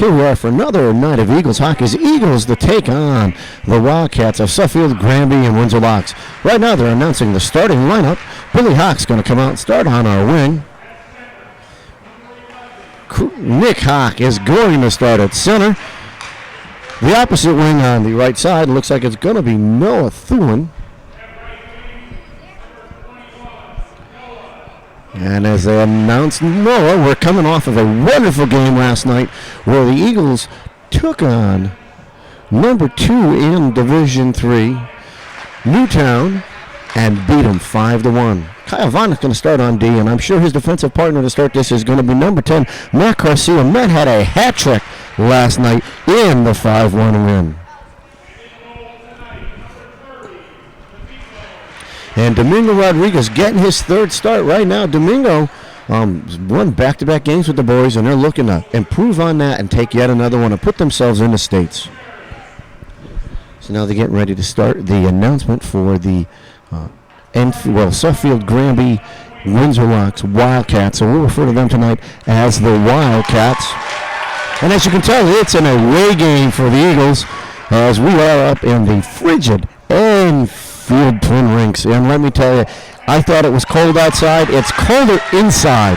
Here we are for another night of Eagles hockey. Eagles to take on the Wildcats of Suffield, Granby, and Windsor Locks. Right now they're announcing the starting lineup. Billy Hawk's going to come out and start on our wing. Nick Hawk is going to start at center. The opposite wing on the right side looks like it's going to be Noah Thulin. And as they announced Noah, we're coming off of a wonderful game last night where the Eagles took on number 2 in Division III, Newtown, and beat them 5-1. Kyle Vaughn is going to start on D, and I'm sure his defensive partner to start this is going to be number 10, Matt Garcia. Matt had a hat trick last night in the 5-1 win. And Domingo Rodriguez getting his third start right now. Domingo won back-to-back games with the boys, and they're looking to improve on that and take yet another one and put themselves in the States. So now they're getting ready to start the announcement for the Suffield, Granby, Windsor Locks, Wildcats. So we'll refer to them tonight as the Wildcats. And as you can tell, it's an away game for the Eagles as we are up in the frigid Field Twin Rinks. And let me tell you, I thought it was cold outside. It's colder inside.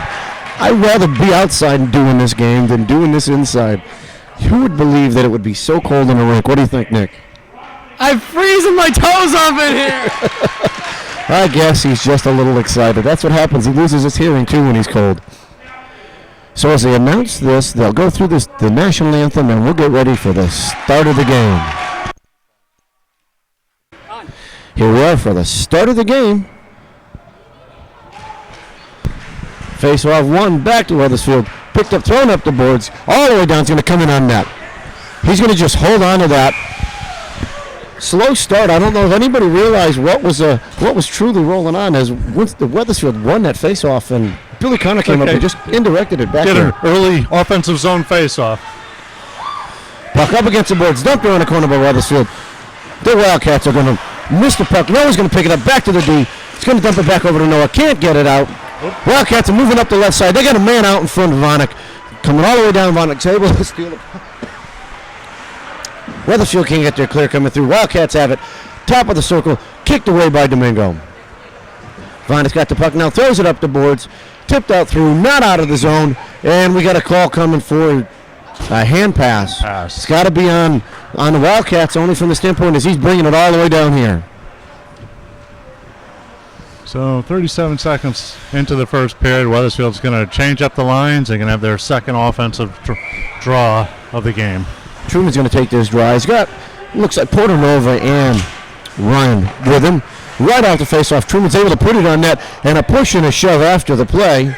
I'd rather be outside and doing this game than doing this inside. Who would believe that it would be so cold in a rink? What do you think, Nick? I'm freezing my toes off in here. I guess he's just a little excited. That's what happens. He loses his hearing, too, when he's cold. So as they announce this, they'll go through the national anthem, and we'll get ready for the start of the game. Here we are for the start of the game. Face-off one, back to Weathersfield. Picked up, thrown up the boards. All the way down. It's going to come in on net. He's going to just hold on to that. Slow start. I don't know if anybody realized what was truly rolling on as the Weathersfield won that face-off, and Billy Connor came up and just indirected it back. Get an early offensive zone face-off. Puck up against the boards. Dumped around the corner by Weathersfield. The Wildcats are going to miss the puck. Noah's going to pick it up back to the D. He's going to dump it back over to Noah. Can't get it out. Wildcats are moving up the left side. They got a man out in front of Vonnick. Coming all the way down. Vonnick's able to steal the puck. Weathersfield can't get their clear coming through. Wildcats have it. Top of the circle. Kicked away by Domingo. Vonnick's got the puck now. Throws it up the boards. Tipped out through. Not out of the zone. And we got a call coming for a hand pass. It's got to be on the Wildcats, only from the standpoint as he's bringing it all the way down here. So 37 seconds into the first period, Weathersfield's going to change up the lines. They're going to have their second offensive draw of the game. Truman's going to take this draw. He's got, looks like Portanova and Ryan with him. Right off the face-off, Truman's able to put it on net, and a push and a shove after the play.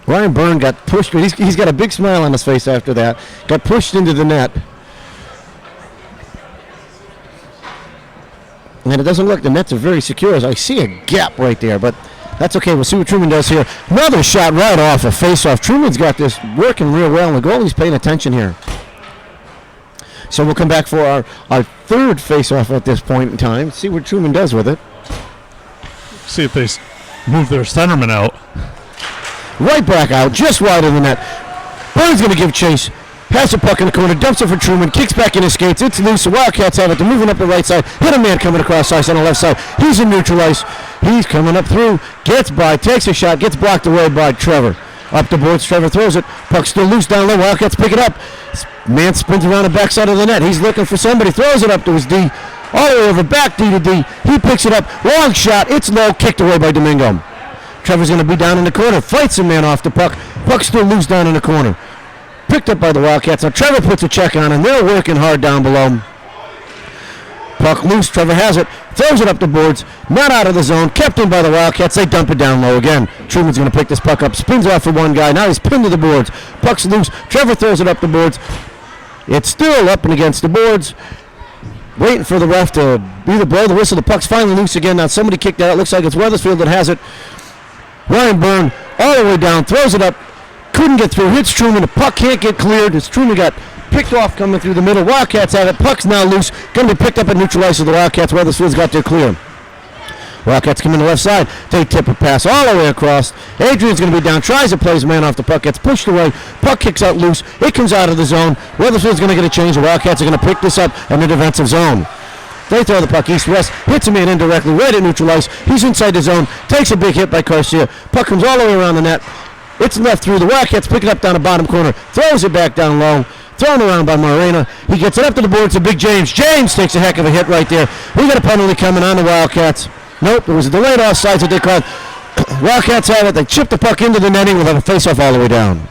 Ryan Byrne got pushed. He's got a big smile on his face after that. Got pushed into the net. And it doesn't look, the nets are very secure as I see a gap right there, but that's okay. We'll see what Truman does here. Another shot right off a face-off. Truman's got this working real well, and the goalie's paying attention here. So we'll come back for our third face-off at this point in time. See what Truman does with it. See if they move their centerman out. Right back out, just wide of the net. Burns going to give chase. Has the puck in the corner, dumps it for Truman, kicks back in his skates. It's loose. The Wildcats have it. They're moving up the right side. Hit a man coming across ice on the left side. He's in neutral ice. He's coming up through. Gets by, takes a shot, gets blocked away by Trevor. Up the boards, Trevor throws it. Puck still loose down low. Wildcats pick it up. Man spins around the backside of the net. He's looking for somebody. Throws it up to his D. All the way over, back D to D. He picks it up. Long shot. It's low. Kicked away by Domingo. Trevor's going to be down in the corner. Fights a man off the puck. Puck still loose down in the corner. Picked up by the Wildcats. Now Trevor puts a check on, and they're working hard down below. Puck loose. Trevor has it. Throws it up the boards. Not out of the zone. Kept in by the Wildcats. They dump it down low again. Truman's going to pick this puck up. Spins off for one guy. Now he's pinned to the boards. Puck's loose. Trevor throws it up the boards. It's still up and against the boards. Waiting for the ref to either blow the whistle. The puck's finally loose again. Now somebody kicked that out. Looks like it's Weathersfield that has it. Ryan Byrne all the way down. Throws it up. Couldn't get through. Hits Truman. The puck can't get cleared. As Truman got picked off coming through the middle. Wildcats have it. Puck's now loose. Going to be picked up and neutralized to the Wildcats. Weathersfield's got their clear. Wildcats come in the left side. They tip a pass all the way across. Adrian's going to be down. Tries to play his man off the puck. Gets pushed away. Puck kicks out loose. It comes out of the zone. Weathersfield's going to get a change. The Wildcats are going to pick this up in the defensive zone. They throw the puck east-west, hits a man indirectly, right at neutral ice. He's inside the zone, takes a big hit by Garcia. Puck comes all the way around the net. It's left through. The Wildcats pick it up down the bottom corner, throws it back down low, thrown around by Morena. He gets it up to the boards to Big James. James takes a heck of a hit right there. We got a penalty coming on the Wildcats. Nope, it was a delayed offsides that they called. Wildcats have it. They chip the puck into the netting. We'll have a face-off all the way down.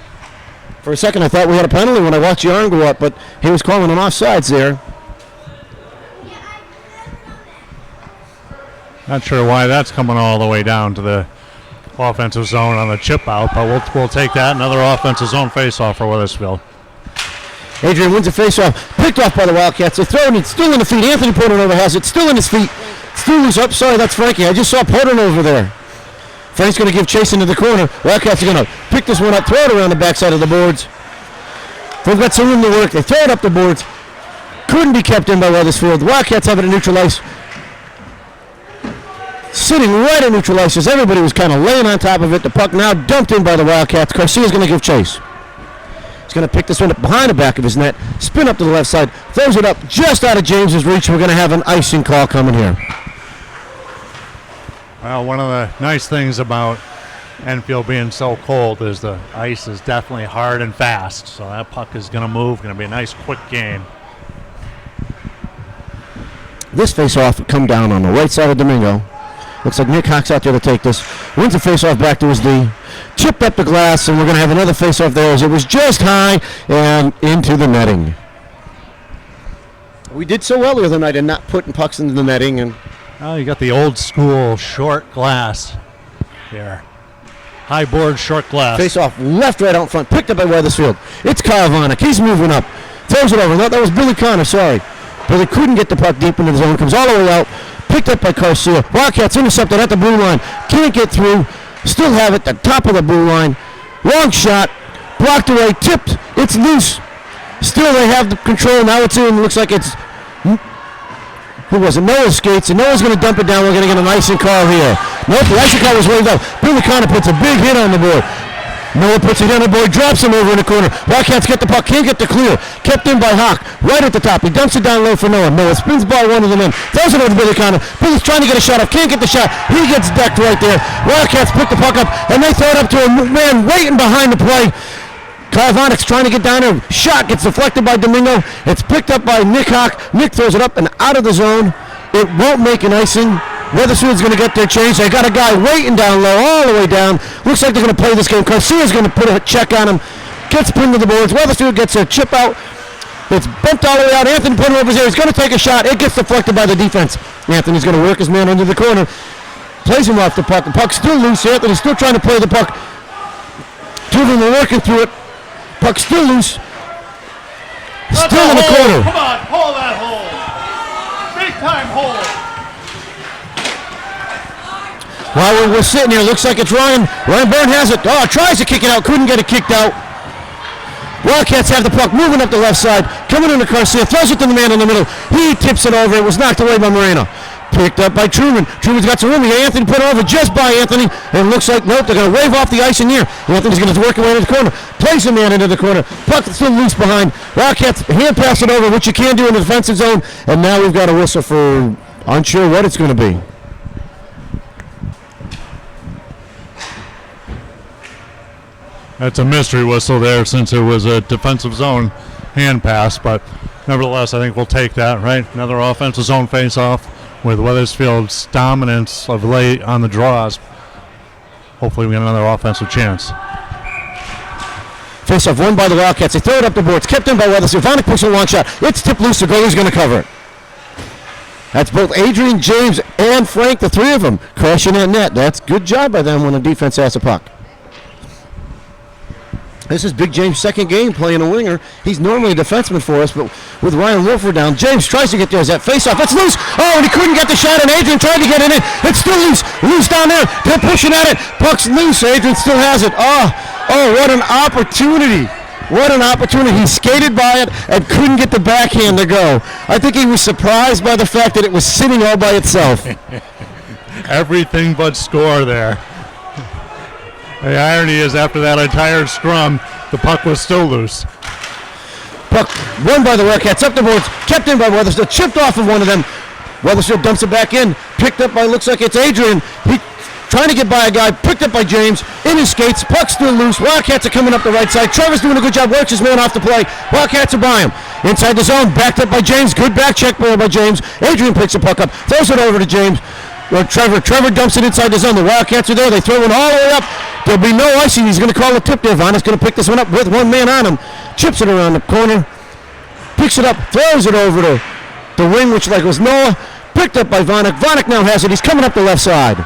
For a second, I thought we had a penalty when I watched the arm go up, but he was calling an offsides there. Not sure why that's coming all the way down to the offensive zone on a chip out, but we'll take that. Another offensive zone face-off for Weathersfield. Adrian wins a face-off, picked off by the Wildcats. They're throwing it, still in the feet. Anthony Portnover has it, still in his feet. Still loose up. Sorry, that's Frankie. I just saw Portnover there. Frank's going to give chase into the corner. Wildcats are going to pick this one up, throw it around the backside of the boards. They've got some room to work. They throw it up the boards. Couldn't be kept in by Weathersfield. The Wildcats have it at neutral ice. Sitting right at neutral ice as everybody was kind of laying on top of it. The puck now dumped in by the Wildcats. Garcia's going to give chase. He's going to pick this one up behind the back of his net, spin up to the left side, throws it up just out of James's reach. We're going to have an icing call coming here. Well, one of the nice things about Enfield being so cold is the ice is definitely hard and fast. So that puck is going to move. Going to be a nice, quick game. This face-off come down on the right side of Domingo. Looks like Nick Hawk's out there to take this. Wins the face-off back to his D. Chipped up the glass, and we're going to have another face-off there as it was just high and into the netting. We did so well the other night in not putting pucks into the netting. And oh, you got the old school short glass here. High board, short glass. Face-off left, right out front. Picked up by Weathersfield. It's Kyle Vonik. He's moving up. Throws it over. No, that was Billy Connor, sorry. Billy couldn't get the puck deep into the zone. Comes all the way out. Picked up by Garcia. Wildcats intercepted at the blue line. Can't get through. Still have it at the top of the blue line. Long shot. Blocked away. Tipped. It's loose. Still they have the control. Now it's in. Looks like it's... Who was it? Noah skates. And Noah's going to dump it down. We're going to get an icing call here. Nope, the icing call was waved out. Billy Connor puts a big hit on the board. Noah puts it on the board, drops him over in the corner. Wildcats get the puck, can't get the clear. Kept in by Hawk, right at the top. He dumps it down low for Noah. Noah spins by one of the men, throws it over to Billy Connor. Billy's trying to get a shot off, can't get the shot. He gets decked right there. Wildcats pick the puck up, and they throw it up to a man waiting behind the play. Kyle Vonik's trying to get down there. Shot gets deflected by Domingo. It's picked up by Nick Hawk. Nick throws it up and out of the zone. It won't make an icing. Weathersfield's going to get their change. They got a guy waiting down low, all the way down. Looks like they're going to play this game. Garcia's going to put a check on him. Gets pinned to the boards. Weathersfield gets a chip out. It's bumped all the way out. Anthony Portnover's there. He's going to take a shot. It gets deflected by the defense. Anthony's going to work his man under the corner. Plays him off the puck. The puck's still loose. Anthony's still trying to play the puck. Two of them are working through it. Puck's still loose. Still in the corner. Come on, pull that hole. Big time hole. While we're sitting here, looks like it's Ryan. Ryan Byrne has it. Oh, tries to kick it out. Couldn't get it kicked out. Wildcats have the puck moving up the left side. Coming into Garcia. Throws it to the man in the middle. He tips it over. It was knocked away by Moreno. Picked up by Truman. Truman's got some room. Anthony put it over just by Anthony. And it looks like, nope, they're going to wave off the ice in here. Anthony's going to work away into the corner. Place a man into the corner. Puck is still loose behind. Wildcats hand pass it over, which you can do in the defensive zone. And now we've got a whistle for unsure what it's going to be. That's a mystery whistle there since it was a defensive zone hand pass, but nevertheless, I think we'll take that, right? Another offensive zone face-off with Weathersfield's dominance of late on the draws. Hopefully we get another offensive chance. Face-off won by the Wildcats. They throw it up the boards. Kept in by Weathersfield. Vonik puts a long shot. It's tipped loose. The goalie's going to cover it. That's both Adrian, James, and Frank, the three of them, crashing that net. That's good job by them when the defense has the puck. This is Big James' second game playing a winger. He's normally a defenseman for us, but with Ryan Wolford down, James tries to get there. Is that face-off? It's loose. Oh, and he couldn't get the shot, and Adrian tried to get it in. It's still loose. Loose down there. They're pushing at it. Puck's loose. Adrian still has it. Oh, what an opportunity. What an opportunity. He skated by it and couldn't get the backhand to go. I think he was surprised by the fact that it was sitting all by itself. everything but score there. The irony is, after that entire scrum, the puck was still loose. Puck won by the Wildcats, up the boards, kept in by Weathersfield, chipped off of one of them. Weathersfield dumps it back in, picked up by, looks like it's Adrian. He trying to get by a guy, picked up by James, in his skates, puck still loose. Wildcats are coming up the right side. Trevor's doing a good job, works his man off the play. Wildcats are by him. Inside the zone, backed up by James, good back check by James. Adrian picks the puck up, throws it over to James. Trevor dumps it inside the zone. The Wildcats are there. They throw it all the way up. There'll be no icing. He's going to call a tip there. Vanek's going to pick this one up with one man on him. Chips it around the corner. Picks it up. Throws it over to the wing, which like was Noah. Picked up by Vanek. Vanek now has it. He's coming up the left side.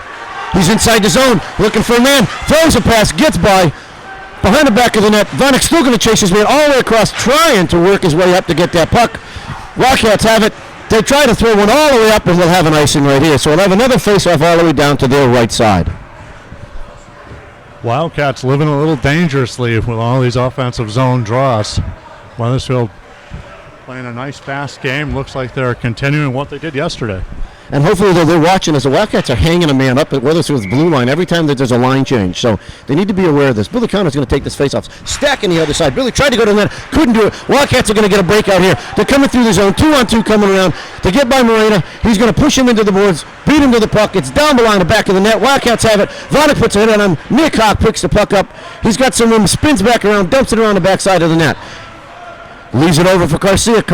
He's inside the zone. Looking for a man. Throws a pass. Gets by. Behind the back of the net. Vanek's still going to chase his man all the way across, trying to work his way up to get that puck. Wildcats have it. They try to throw one all the way up, and we'll have an icing right here. So we'll have another face-off all the way down to their right side. Wildcats living a little dangerously with all these offensive zone draws. Weathersfield playing a nice, fast game. Looks like they're continuing what they did yesterday. And hopefully they're watching as the Wildcats are hanging a man up at Weathersfield's blue line every time that there's a line change. So they need to be aware of this. Billy Connor's going to take this face-off. Stacking the other side. Billy tried to go to the net. Couldn't do it. Wildcats are going to get a breakout here. They're coming through the zone. 2-on-2 coming around. They get by Morena. He's going to push him into the boards. Beat him to the puck. It's down behind the back of the net. Wildcats have it. Vanek puts it in on him. Nick Hawk picks the puck up. He's got some room. Spins back around. Dumps it around the backside of the net. Leaves it over for Garcia.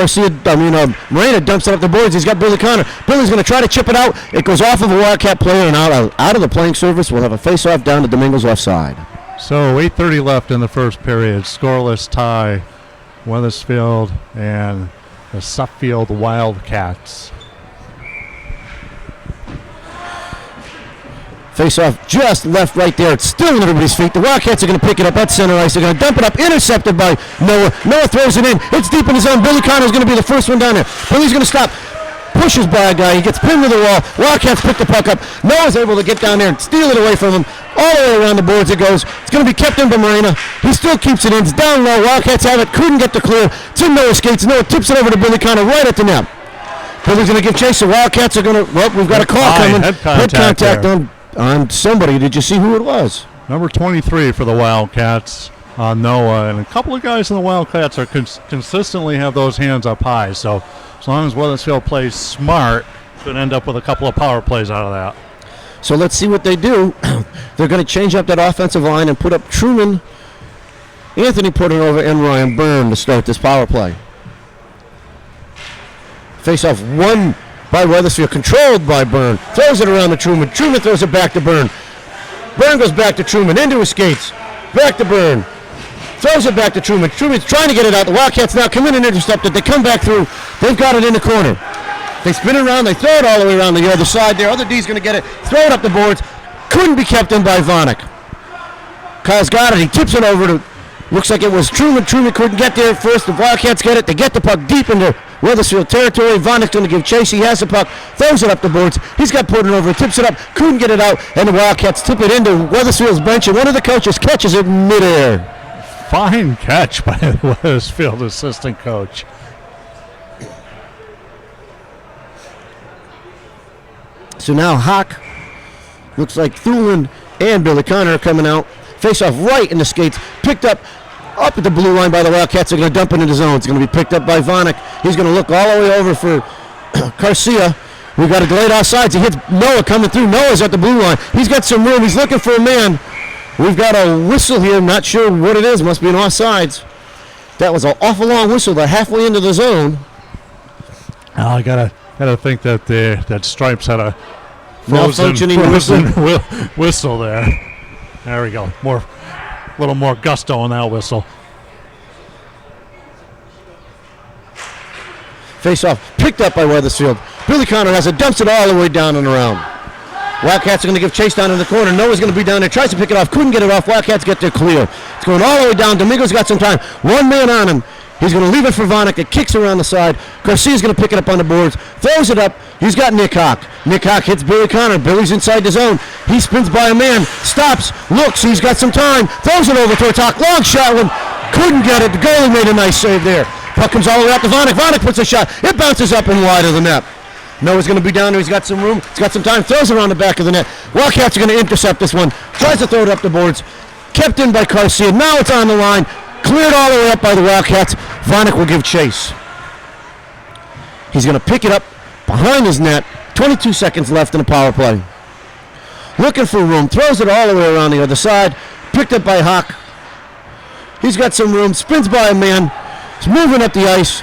Morena dumps it up the boards. He's got Billy Connor. Billy's going to try to chip it out. It goes off of a Wildcat player and out of the playing surface. We'll have a face-off down to Domingo's offside. So 8:30 left in the first period. Scoreless tie. Weathersfield and the Suffield Wildcats. Face-off just left right there. It's still in everybody's feet. The Wildcats are going to pick it up at center ice. They're going to dump it up. Intercepted by Noah. Noah throws it in. It's deep in his zone. Billy Connor's going to be the first one down there. Billy's going to stop. Pushes by a guy. He gets pinned to the wall. Wildcats pick the puck up. Noah's able to get down there and steal it away from him. All the way around the boards it goes. It's going to be kept in by Morena. He still keeps it in. It's down low. Wildcats have it. Couldn't get the clear. It's in Noah's skates. Noah tips it over to Billy Connor right at the net. Billy's going to give chase. The Wildcats are going to, well, we've got a call coming. Head contact on somebody. Did you see who it was? Number 23 for the Wildcats, Noah. And a couple of guys in the Wildcats are consistently have those hands up high. So as long as Weathersfield plays smart, could end up with a couple of power plays out of that. So let's see what they do. They're going to change up that offensive line and put up Truman, Anthony Portanova, and Ryan Byrne to start this power play. Face-off won by Weathersfield, controlled by Byrne. Throws it around to Truman. Truman throws it back to Byrne. Byrne goes back to Truman, into his skates. Back to Byrne. Throws it back to Truman. Truman's trying to get it out. The Wildcats now come in and intercept it. They come back through. They've got it in the corner. They spin it around. They throw it all the way around the other side there. Other D's going to get it. Throw it up the boards. Couldn't be kept in by Vanek. Kyle's got it. He tips it over to, looks like it was Truman. Truman couldn't get there at first. The Wildcats get it. They get the puck deep into Weathersfield territory. Vanek's going to give chase. He has the puck. Throws it up the boards. He's got Portanova. Tips it up. Couldn't get it out. And the Wildcats tip it into Weathersfield's bench. And one of the coaches catches it midair. Fine catch by the Weathersfield assistant coach. So now Hawk, looks like Thulin and Billy Connor are coming out. Face off right in the skates. Picked up at the blue line by the Wildcats. They're going to dump it into zone. It's going to be picked up by Vanek. He's going to look all the way over for Garcia. We've got a delayed offsides. He hits Noah coming through. Noah's at the blue line. He's got some room. He's looking for a man. We've got a whistle here. Not sure what it is. Must be an offsides. That was an awful long whistle. They're halfway into the zone. Oh, I gotta think that that Stripes had a frozen whistle there. There we go. A little more gusto on that whistle. Face off. Picked up by Weathersfield. Billy Connor has it. Dumps it all the way down and around. Wildcats are going to give chase down in the corner. Noah's going to be down there. Tries to pick it off. Couldn't get it off. Wildcats get there clear. It's going all the way down. Domingo's got some time. One man on him. He's going to leave it for Vanek. It kicks around the side. Garcia's going to pick it up on the boards. Throws it up. He's got Nick Hawk. Nick Hawk hits Billy Connor. Billy's inside the zone. He spins by a man. Stops. Looks. He's got some time. Throws it over towards Hawk. Long shot one. Couldn't get it. The goalie made a nice save there. Puck comes all the way out to Vanek. Vanek puts a shot. It bounces up and wide of the net. Noah's going to be down there. He's got some room. He's got some time. Throws it around the back of the net. Wildcats are going to intercept this one. Tries to throw it up the boards. Kept in by Garcia. Now it's on the line. Cleared all the way up by the Wildcats. Vonik will give chase. He's going to pick it up behind his net. 22 seconds left in the power play. Looking for room. Throws it all the way around the other side. Picked up by Hawk. He's got some room. Spins by a man. He's moving up the ice.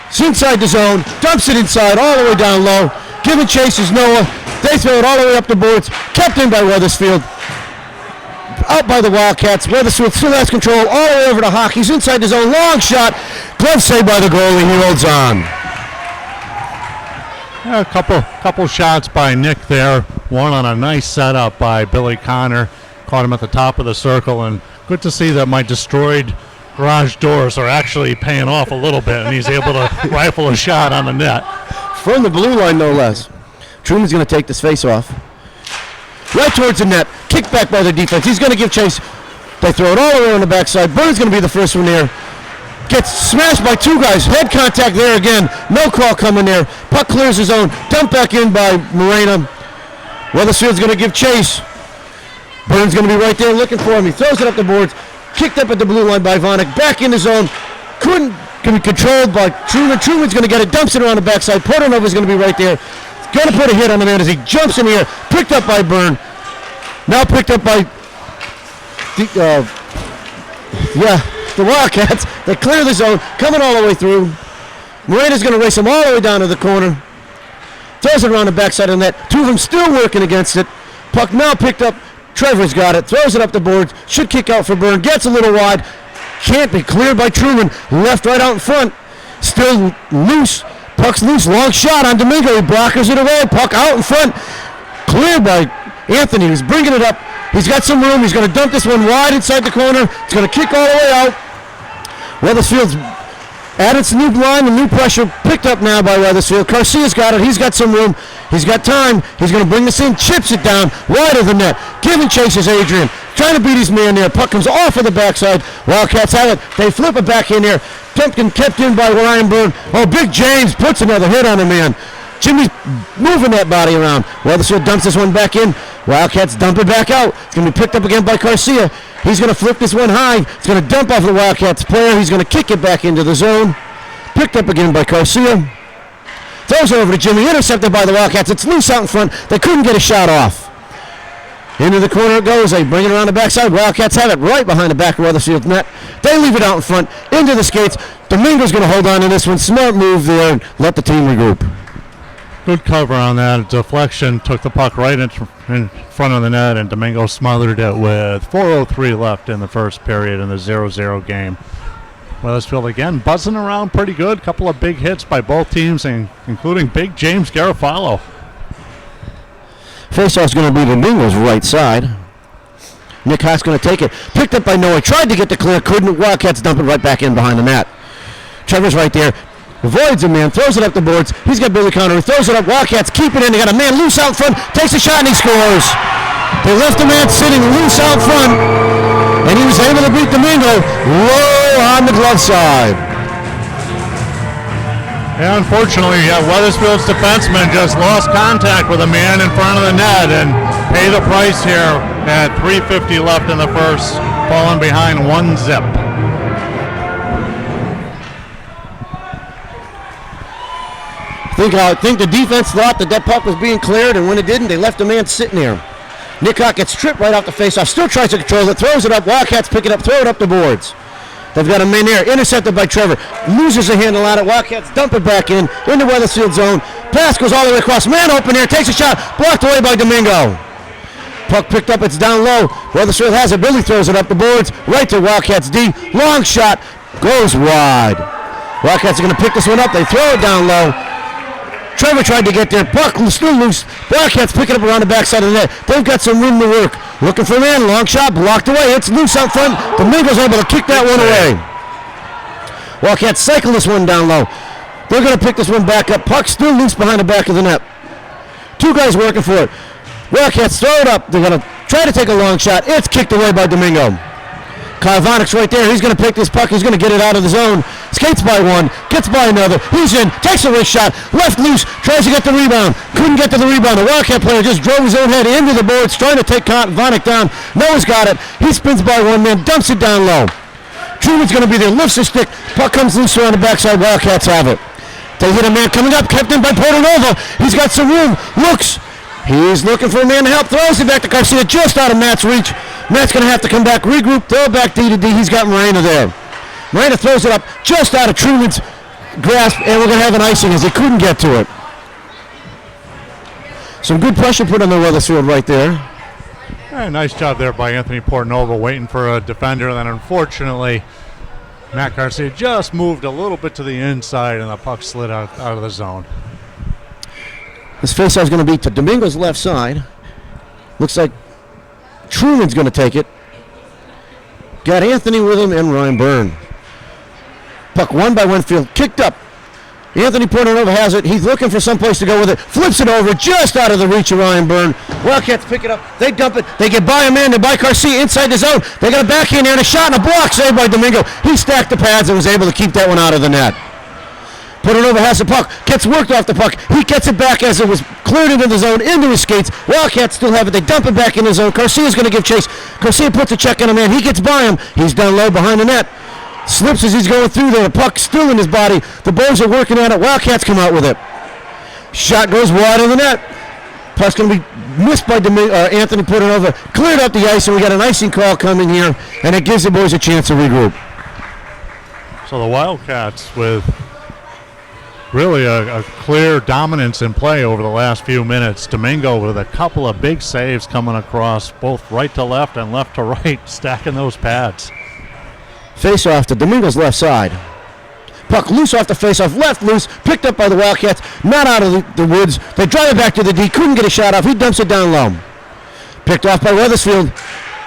It's inside the zone. Dumps it inside all the way down low. Giving chase is Noah. They throw it all the way up the boards. Kept in by Weathersfield. Out by the Wildcats. Weathersfield still has control all the way over to Hawk. He's inside the zone. Long shot. Glove saved by the goalie. He holds on. Yeah, a couple shots by Nick there. One on a nice setup by Billy Connor. Caught him at the top of the circle, and good to see that my destroyed garage doors are actually paying off a little bit, and he's able to rifle a shot on the net. From the blue line, no less. Truman's going to take this face off. Right towards the net. Kicked back by the defense. He's going to give chase. They throw it all the way on the backside. Burns going to be the first one there. Gets smashed by two guys. Head contact there again. No call coming there. Puck clears his own. Dumped back in by Morena. Weathersfield's going to give chase. Burns going to be right there looking for him. He throws it up the boards. Kicked up at the blue line by Vonik. Back in the zone. Couldn't be controlled by Truman. Truman's going to get it. Dumps it around the backside. Portanova's going to be right there. Going to put a hit on the man as he jumps in the air. Picked up by Byrne. Now picked up by the Wildcats. They clear the zone. Coming all the way through. Morena's going to race him all the way down to the corner. Throws it around the backside of the net. Two of them still working against it. Puck now picked up. Trevor's got it. Throws it up the boards. Should kick out for Byrne. Gets a little wide. Can't be cleared by Truman. Left right out in front. Still loose. Puck's loose. Long shot on Domingo. He blockers it away. Puck out in front. Cleared by Anthony. He's bringing it up. He's got some room. He's going to dump this one wide inside the corner. It's going to kick all the way out. Weathersfield's added some new line and new pressure. Picked up now by Weathersfield. Garcia's got it. He's got some room. He's got time. He's going to bring this in. Chips it down. Wide of the net. Giving chase is Adrian. Trying to beat his man there. Puck comes off of the backside. Wildcats have it. They flip it back in there. Tempkin kept in by Ryan Byrne. Oh, Big James puts another hit on the man. Jimmy's moving that body around. Weathersfield dumps this one back in. Wildcats dump it back out. It's going to be picked up again by Garcia. He's going to flip this one high. It's going to dump off the Wildcats player. He's going to kick it back into the zone. Picked up again by Garcia. Throws it over to Jimmy. Intercepted by the Wildcats. It's loose out in front. They couldn't get a shot off. Into the corner it goes. They bring it around the backside. Wildcats have it right behind the back of Weathersfield's net. They leave it out in front. Into the skates. Domingo's going to hold on to this one. Smart move there and let the team regroup. Good cover on that. Deflection took the puck right in front of the net, and Domingo smothered it with 4:03 left in the first period in the 0-0 game. Weathersfield again buzzing around pretty good. Couple of big hits by both teams, including big James Garofalo. Faceoff's going to be Domingo's right side. Nick Haas going to take it. Picked up by Noah. Tried to get the clear. Couldn't. Wildcats dump it right back in behind the net. Trevor's right there. Avoids a man. Throws it up the boards. He's got Billy Connor. He throws it up. Wildcats keep it in. They got a man loose out front. Takes a shot and he scores. They left the man sitting loose out front. And he was able to beat Domingo low on the glove side. Yeah, unfortunately, Weathersfield's defenseman just lost contact with a man in front of the net and pay the price here at 3:50 left in the first, falling behind 1-0. I think the defense thought that puck was being cleared, and when it didn't, they left the man sitting there. Nick Hawk gets tripped right off the faceoff, still tries to control it, throws it up. Wildcats pick it up, throw it up the boards. They've got a man there, intercepted by Trevor. Loses a handle on it. Wildcats dump it back in, into Weathersfield zone. Pass goes all the way across. Man open there, takes a shot, blocked away by Domingo. Puck picked up, it's down low. Weathersfield has it. Billy throws it up the boards, right to Wildcats D. Long shot, goes wide. Wildcats are going to pick this one up. They throw it down low. Trevor tried to get there. Puck still loose. Wildcats pick it up around the backside of the net. They've got some room to work. Looking for a man. Long shot. Blocked away. It's loose out front. Domingo's able to kick that one away. Wildcats cycle this one down low. They're going to pick this one back up. Puck still loose behind the back of the net. Two guys working for it. Wildcats throw it up. They're going to try to take a long shot. It's kicked away by Domingo. Kyle Vonik's right there. He's going to pick this puck. He's going to get it out of the zone. skates by one, gets by another. He's in, takes a wrist shot, left loose, tries to get the rebound. Couldn't get to the rebound. The Wildcat player just drove his own head into the boards, trying to take Vonik down. Noah's got it. He spins by one man, dumps it down low. Truman's going to be there, lifts his stick. Puck comes loose on the backside. Wildcats have it. They hit a man coming up, kept in by Portanova. He's got some room, looks. He's looking for a man to help, throws it back to Garcia, just out of Matt's reach. Matt's going to have to come back, regroup, throw it back D to D. He's got Morena there. Morena throws it up just out of Truman's grasp, and we're going to have an icing as he couldn't get to it. Some good pressure put on the Wethersfield right there. Yeah, nice job there by Anthony Portanova, waiting for a defender. Then unfortunately, Matt Garcia just moved a little bit to the inside, and the puck slid out of the zone. This faceoff is going to be to Domingo's left side. Looks like Truman's going to take it. Got Anthony with him and Ryan Byrne. Puck won by Winfield, kicked up. Anthony Portanova has it. He's looking for someplace to go with it. Flips it over just out of the reach of Ryan Byrne. Wildcats pick it up. They dump it. They get by a man. They by Garcia inside the zone. They got a backhand there and a shot and a block saved by Domingo. He stacked the pads and was able to keep that one out of the net. Portanova has the puck, gets worked off the puck. He gets it back as it was cleared into the zone, into his skates. Wildcats still have it. They dump it back in the zone. Garcia's going to give chase. Garcia puts a check on a man. He gets by him. He's down low behind the net. Slips as he's going through there. The puck still in his body. The Bows are working on it. Wildcats come out with it. Shot goes wide of the net. Puck's going to be missed by Anthony Portanova. Cleared up the ice, and we got an icing call coming here, and it gives the Boys a chance to regroup. So the Wildcats with really a clear dominance in play over the last few minutes. Domingo with a couple of big saves coming across, both right to left and left to right, stacking those pads. Face-off to Domingo's left side. Puck loose off the face-off, left loose, picked up by the Wildcats, not out of the woods. They drive it back to the D, couldn't get a shot off. He dumps it down low. Picked off by Wethersfield.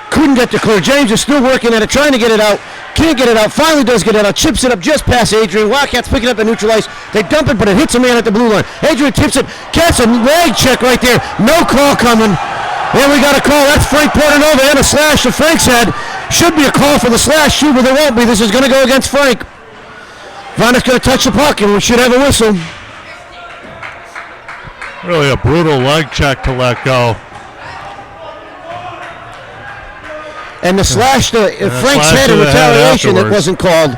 Couldn't get to clear. James is still working at it, trying to get it out. Can't get it out. Finally does get it out. Chips it up just past Adrian. Wildcats pick it up and neutralize. They dump it, but it hits a man at the blue line. Adrian tips it. Gets a leg check right there. No call coming. And we got a call. That's Frank Portanova and a slash to Frank's head. Should be a call for the slash, too, but there won't be. This is going to go against Frank. Vonik's going to touch the puck, and we should have a whistle. Really a brutal leg check to let go. And the slash to Frank's head in retaliation, it wasn't called.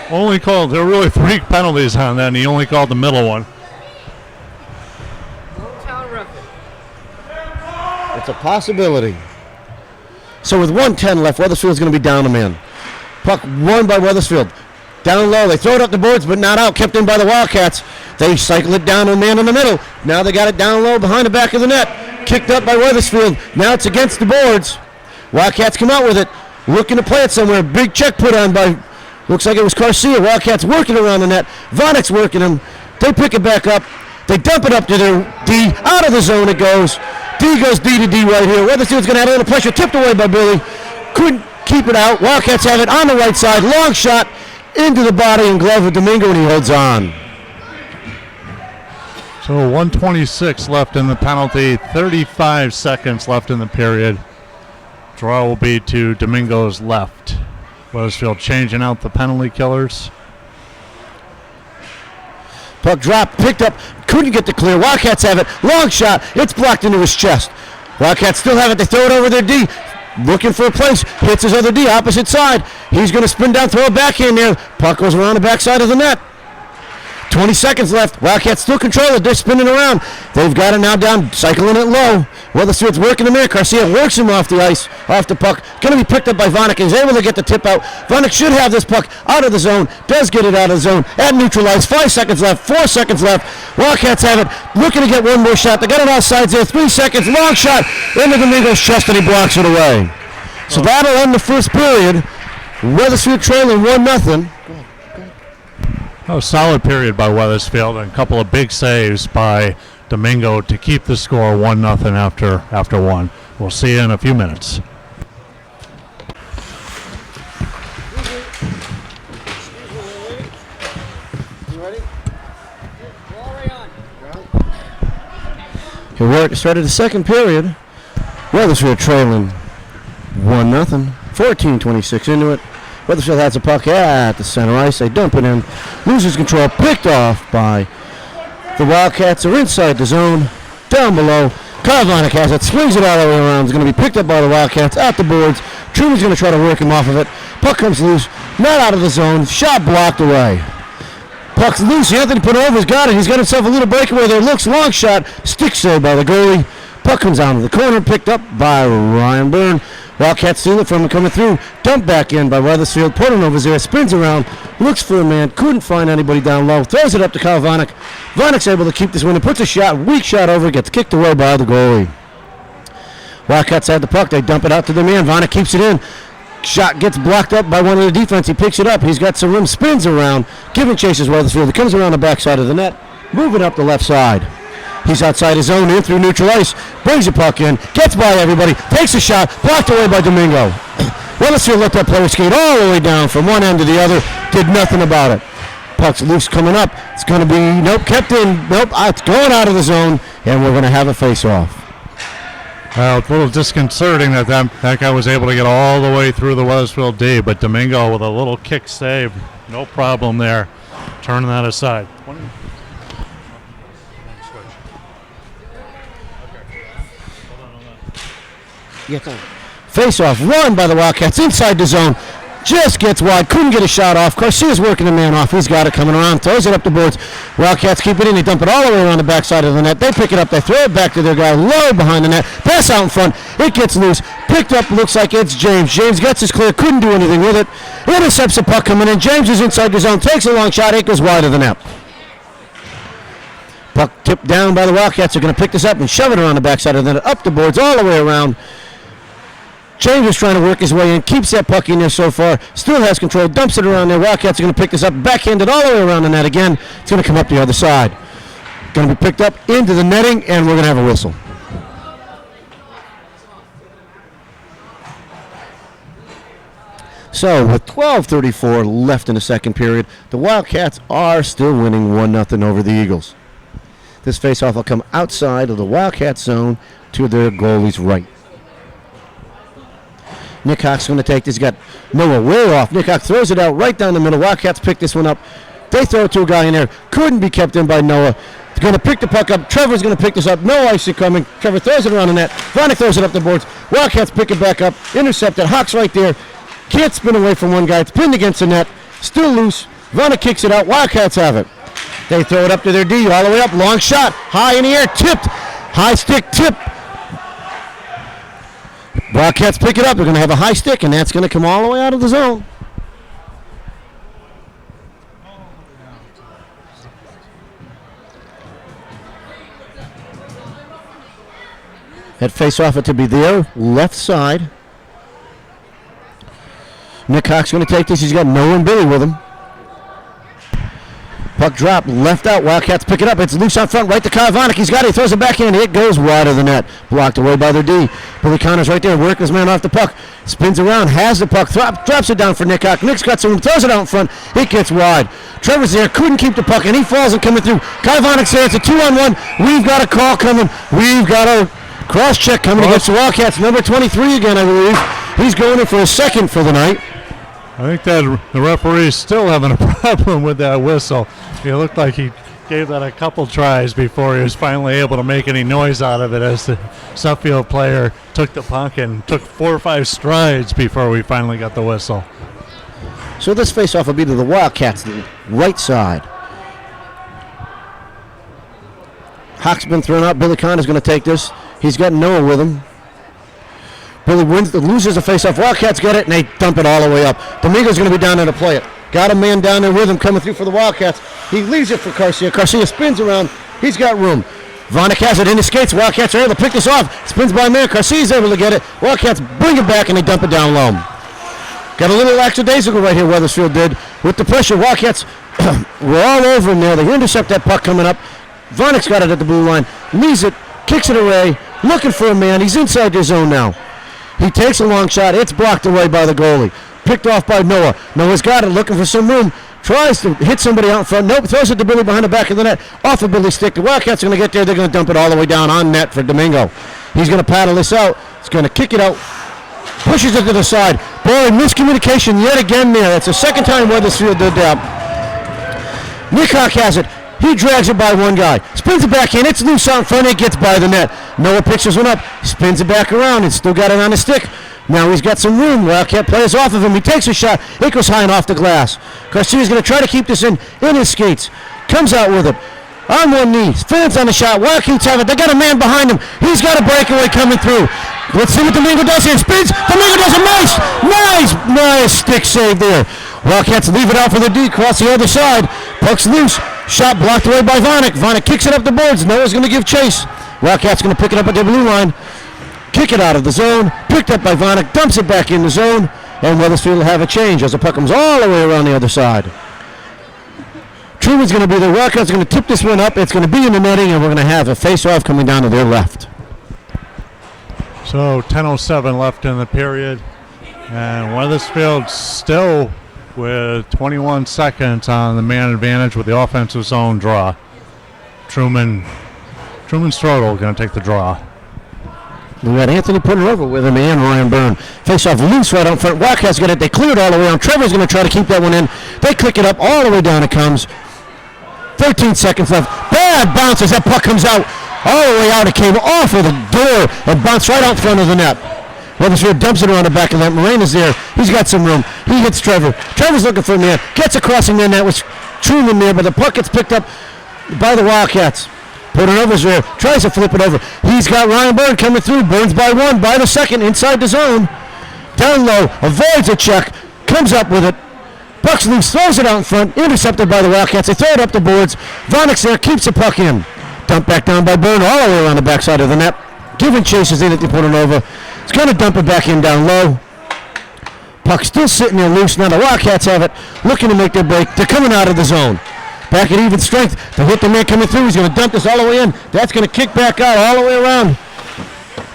Only called, there were really 3 penalties on that, and he only called the middle one. It's a possibility. So with 1:10 left, Wethersfield's going to be down a man. Puck won by Wethersfield. Down low, they throw it up the boards, but not out, kept in by the Wildcats. They cycle it down to a man in the middle. Now they got it down low behind the back of the net. Kicked up by Wethersfield. Now it's against the boards. Wildcats come out with it, looking to play it somewhere. Big check put on by, looks like it was Garcia. Wildcats working around the net. Vonik's working them. They pick it back up. They dump it up to their D. Out of the zone it goes. D goes D to D right here. Wethersfield's going to have a little pressure. Tipped away by Billy. Couldn't keep it out. Wildcats have it on the right side. Long shot into the body and glove of Domingo, and he holds on. So 1:26 left in the penalty. 35 seconds left in the period. Draw will be to Domingo's left. Wethersfield changing out the penalty killers. Puck dropped, picked up, couldn't get the clear. Wildcats have it. Long shot. It's blocked into his chest. Wildcats still have it. They throw it over their D. Looking for a place. Hits his other D, opposite side. He's going to spin down, throw it back in there. Puck goes around the backside of the net. 20 seconds left. Wildcats still control it. They're spinning around. They've got it now down, cycling it low. Wethersfield's working the man. Garcia works him off the ice, off the puck. Going to be picked up by Vonik. He's able to get the tip out. Vonik should have this puck out of the zone. Does get it out of the zone. At neutralized. 5 seconds left. 4 seconds left. Wildcats have it. Looking to get one more shot. They got it all sides there. 3 seconds. Long shot into Domingo's chest, and he blocks it away. So that'll end the first period. Wethersfield trailing 1-0. Oh, solid period by Wethersfield and a couple of big saves by Domingo to keep the score 1-0 after one. We'll see you in a few minutes. Here we're at the start of the second period. Wethersfield trailing 1-0. 14:26 into it. Weathersfield has the puck at the center ice. They dump it in. Loses control. Picked off by the Wildcats. Are inside the zone. Down below. Kyle Vanek has it. Swings it all the way around. It's going to be picked up by the Wildcats at the boards. Truman's going to try to work him off of it. Puck comes loose. Not out of the zone. Shot blocked away. Puck's loose. Anthony Panova's got it. He's got himself a little breakaway there. Looks long shot. Stick save by the goalie. Puck comes down to the corner. Picked up by Ryan Byrne. Wildcats steal it from him coming through. Dumped back in by Weathersfield. Portanova's there. Spins around. Looks for a man. Couldn't find anybody down low. Throws it up to Kyle Vanek. Vanek's able to keep this one and puts a shot. Weak shot over. Gets kicked away by the goalie. Wildcats have the puck. They dump it out to the man. Vanek keeps it in. Shot gets blocked up by one of the defense. He picks it up. He's got some room. Spins around. Giving chases Weathersfield. He comes around the backside of the net. Moving up the left side. He's outside his zone, in through neutral ice, brings the puck in, gets by everybody, takes a shot, blocked away by Domingo. Weathersfield let that player skate all the way down from one end to the other, did nothing about it. Puck's loose coming up. It's going to be, nope, kept in, nope, it's going out of the zone, and we're going to have a face-off. Well, it's a little disconcerting that that guy was able to get all the way through the Weathersfield D, but Domingo with a little kick save, no problem there, turning that aside. Face-off run by the Wildcats inside the zone. Just gets wide. Couldn't get a shot off. Garcia's working the man off. He's got it coming around. Throws it up the boards. Wildcats keep it in. They dump it all the way around the backside of the net. They pick it up. They throw it back to their guy low behind the net. Pass out in front. It gets loose. Picked up. Looks like it's James. James gets his clear. Couldn't do anything with it. Intercepts the puck coming in. James is inside the zone. Takes a long shot. It goes wide of the net. Puck tipped down by the Wildcats. They're going to pick this up and shove it around the backside of the net. Up the boards all the way around. James is trying to work his way in, keeps that puck in there so far, still has control, dumps it around there. Wildcats are going to pick this up, backhanded all the way around the net again. It's going to come up the other side. Going to be picked up into the netting, and we're going to have a whistle. So, with 12:34 left in the second period, the Wildcats are still winning 1-0 over the Eagles. This faceoff will come outside of the Wildcats zone to their goalie's right. Nick Hawk's going to take this. He's got Noah way off. Nick Hawk throws it out right down the middle. Wildcats pick this one up. They throw it to a guy in there. Couldn't be kept in by Noah. They're going to pick the puck up. Trevor's going to pick this up. No icing coming. Trevor throws it around the net. Vanek throws it up the boards. Wildcats pick it back up. Intercepted. Hawk's right there. Can't spin away from one guy. It's pinned against the net. Still loose. Vanek kicks it out. Wildcats have it. They throw it up to their D. All the way up. Long shot. High in the air. Tipped. High stick. Tip. Wildcats pick it up. They're going to have a high stick, and that's going to come all the way out of the zone. That face-off it to be their left side. Nick Hawk's going to take this. He's got Noah and Billy with him. Puck drop, left out. Wildcats pick it up. It's loose out front, right to Kyle Vanek. He's got it. He throws it backhand. It goes wide of the net. Blocked away by their D. Billy Connor's right there. Working his man off the puck. Spins around, has the puck, drops it down for Nick Hawk. Nick's got some room, throws it out in front. It gets wide. Trevor's there, couldn't keep the puck, and he falls and coming through. Kyle Vanek's there. It's a 2-on-1. We've got a call coming. We've got a cross check coming against the Wildcats. Number 23 again, I believe. He's going in for a second for the night. I think that the referee's still having a problem with that whistle. It looked like he gave that a couple tries before he was finally able to make any noise out of it, as the Suffield player took the puck and took 4 or 5 strides before we finally got the whistle. So this faceoff will be to the Wildcats, the right side. Hawk's been thrown out. Billy Connor's going to take this. He's got Noah with him. Billy loses the faceoff. Wildcats get it, and they dump it all the way up. Domingo's going to be down there to play it. Got a man down there with him coming through for the Wildcats. He leaves it for Garcia. Garcia spins around. He's got room. Vanek has it in his skates. Wildcats are able to pick this off. Spins by a man. Garcia's able to get it. Wildcats bring it back, and they dump it down low. Got a little lackadaisical right here, Weathersfield did. With the pressure, Wildcats were all over him there. They intercept that puck coming up. Vanek's got it at the blue line. Leaves it. Kicks it away. Looking for a man. He's inside their zone now. He takes a long shot. It's blocked away by the goalie. Picked off by Noah. Noah's got it, looking for some room. Tries to hit somebody out in front. Nope, throws it to Billy behind the back of the net. Off of Billy's stick. The Wildcats are going to get there. They're going to dump it all the way down on net for Domingo. He's going to paddle this out. He's going to kick it out. Pushes it to the side. Boy, miscommunication yet again there. That's the second time Weathersfield did that. Nick Hawk has it. He drags it by one guy. Spins it back in. It's loose out in front. It gets by the net. Noah picks this one up. Spins it back around. It's still got it on the stick. Now he's got some room. Wildcat players off of him. He takes a shot. It goes high and off the glass. Garcia's going to try to keep this in his skates. Comes out with it. On one knee. Spins on the shot. Wildcats have it. They got a man behind him. He's got a breakaway coming through. Let's see what Domingo does here. Spins. Domingo does a nice stick save there. Wildcats leave it out for the D across the other side. Puck's loose. Shot blocked away by Vonik. Vonik kicks it up the boards. Noah's going to give chase. Wildcats going to pick it up at the blue line. Kick it out of the zone. Picked up by Vonik. Dumps it back in the zone. And Weathersfield will have a change as the puck comes all the way around the other side. Truman's going to be there. Wildcats are going to tip this one up. It's going to be in the netting, and we're going to have a face-off coming down to their left. So 10:07 left in the period. And Weathersfield still with 21 seconds on the man advantage with the offensive zone draw. Truman Strudel going to take the draw. We got Anthony putting over with him and Ryan Byrne. Face off loose right out front. Wildcats got it. They clear it all the way around. Trevor's going to try to keep that one in. They click it up all the way down. It comes. 13 seconds left. Bad bounce as that puck comes out. All the way out. It came off of the door and bounced right out front of the net. Weathersfield dumps it around the back of that. Moraine is there. He's got some room. He hits Trevor. Trevor's looking for a man. Gets a crossing man. That was Truman there, but the puck gets picked up by the Wildcats. Put it over there. Tries to flip it over. He's got Ryan Byrne coming through. Burns by one, by the second, inside the zone. Down low. Avoids a check. Comes up with it. Puck's loose. Throws it out in front. Intercepted by the Wildcats. They throw it up the boards. Vonik's there. Keeps the puck in. Dumped back down by Byrne all the way around the backside of the net. Giving chases in at the Portanova. It's going to dump it back in down low. Puck still sitting there loose. Now the Wildcats have it. Looking to make their break. They're coming out of the zone. Back at even strength. They hit the man coming through. He's going to dump this all the way in. That's going to kick back out all the way around.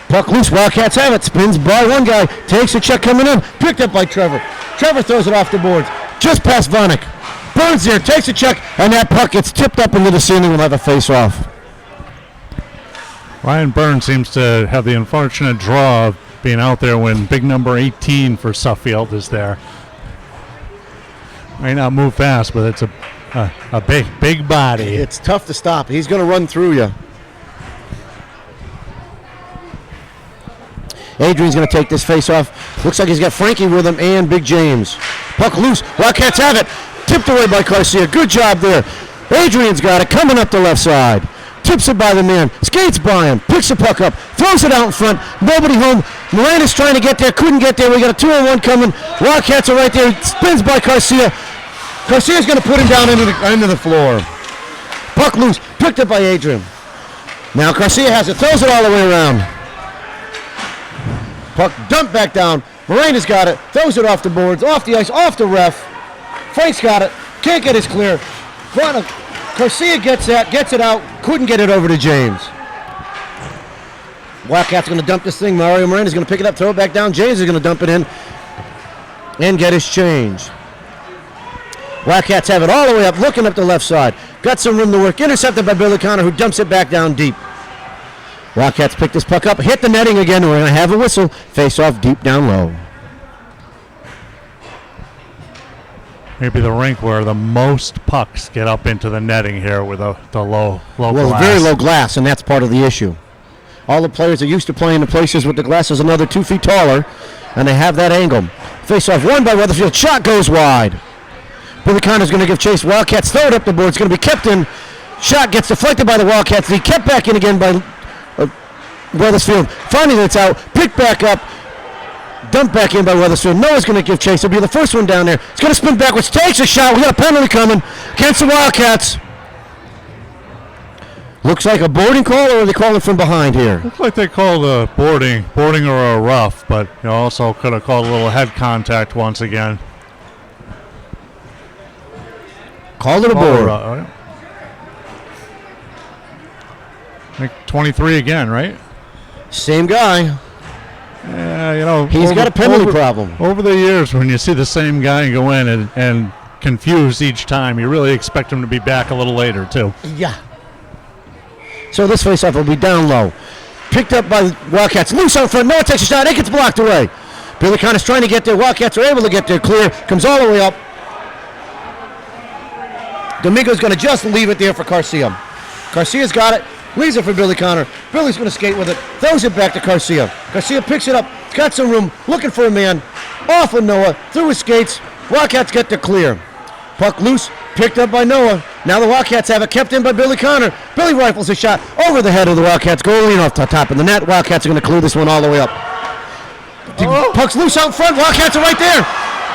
Puck loose. Wildcats have it. Spins by one guy. Takes a check coming in. Picked up by Trevor. Trevor throws it off the boards. Just past Vonik. Burns there. Takes a check. And that puck gets tipped up into the ceiling. We'll have a face-off. Ryan Byrne seems to have the unfortunate draw of being out there when big number 18 for Suffield is there. May not move fast, but it's a big body. It's tough to stop. He's going to run through you. Adrian's going to take this face off. Looks like he's got Frankie with him and Big James. Puck loose. Wildcats have it. Tipped away by Garcia. Good job there. Adrian's got it coming up the left side. Tips it by the man. Skates by him. Picks the puck up. Throws it out in front. Nobody home. Miranda's trying to get there. Couldn't get there. We got a 2-on-1 coming. Wildcats are right there. Spins by Garcia. Garcia's going to put him down into the floor. Puck loose. Picked up by Adrian. Now Garcia has it. Throws it all the way around. Puck dumped back down. Miranda's got it. Throws it off the boards. Off the ice. Off the ref. Frank's got it. Can't get his clear. Garcia gets that, gets it out, couldn't get it over to James. Wildcats going to dump this thing. Mario Miranda's going to pick it up, throw it back down. James is going to dump it in and get his change. Wildcats have it all the way up, looking up the left side. Got some room to work. Intercepted by Billy Connor, who dumps it back down deep. Wildcats pick this puck up, hit the netting again. We're going to have a whistle. Face off deep down low. Maybe the rink where the most pucks get up into the netting here with the low glass. Very low glass, and that's part of the issue. All the players are used to playing in places with the glass is another 2 feet taller, and they have that angle. Face off won by Weathersfield. Shot goes wide. Billy Connor's going to give chase. Wildcats throw it up the board. It's going to be kept in. Shot gets deflected by the Wildcats. He kept back in again by Weathersfield. Finally, it's out. Picked back up. Dumped back in by Weathersfield. Noah's going to give chase. It'll be the first one down there. It's going to spin backwards. Takes a shot. We got a penalty coming against the Wildcats. Looks like a boarding call, or are they calling from behind here? Looks like they called a boarding or a rough, but you also could have called a little head contact once again. Called it a board. I think 23 again, right? Same guy. Yeah, he's got a penalty problem. Over the years, when you see the same guy go in and confuse each time, you really expect him to be back a little later, too. Yeah. So this faceoff will be down low. Picked up by Wildcats. Loose out front. Noah takes a shot. It gets blocked away. Billy Connor's trying to get there. Wildcats are able to get there. Clear. Comes all the way up. Domingo's going to just leave it there for Garcia. Garcia's got it. Leaves it for Billy Connor. Billy's going to skate with it. Throws it back to Garcia. Garcia picks it up. He's got some room. Looking for a man. Off of Noah. Through his skates. Wildcats get the clear. Puck loose. Picked up by Noah. Now the Wildcats have it. Kept in by Billy Connor. Billy rifles a shot over the head of the Wildcats goalie off the top of the net. Wildcats are going to clear this one all the way up. Puck's loose out front. Wildcats are right there.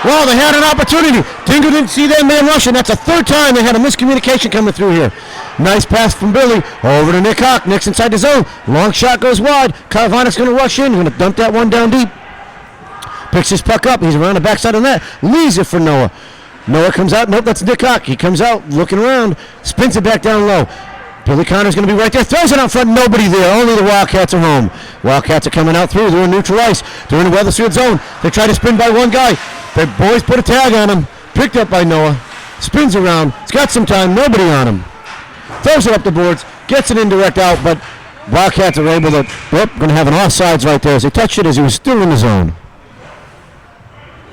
Well, they had an opportunity. Dingo didn't see that man rushing. That's the third time they had a miscommunication coming through here. Nice pass from Billy over to Nick Hawk. Nick's inside the zone. Long shot goes wide. Kyle Vanik's going to rush in. Going to dump that one down deep. Picks his puck up. He's around the backside of the net. Leaves it for Noah. Noah comes out. Nope, that's Nick Hawk. He comes out looking around. Spins it back down low. Billy Connor's going to be right there. Throws it out front. Nobody there. Only the Wildcats are home. Wildcats are coming out through. They're in neutral ice. They're in the Weathersfield zone. They try to spin by one guy. The boys put a tag on him. Picked up by Noah. Spins around. He's got some time. Nobody on him. Throws it up the boards. Gets an indirect out, but Wildcats are able to. Going to have an offsides right there as they touched it as he was still in the zone.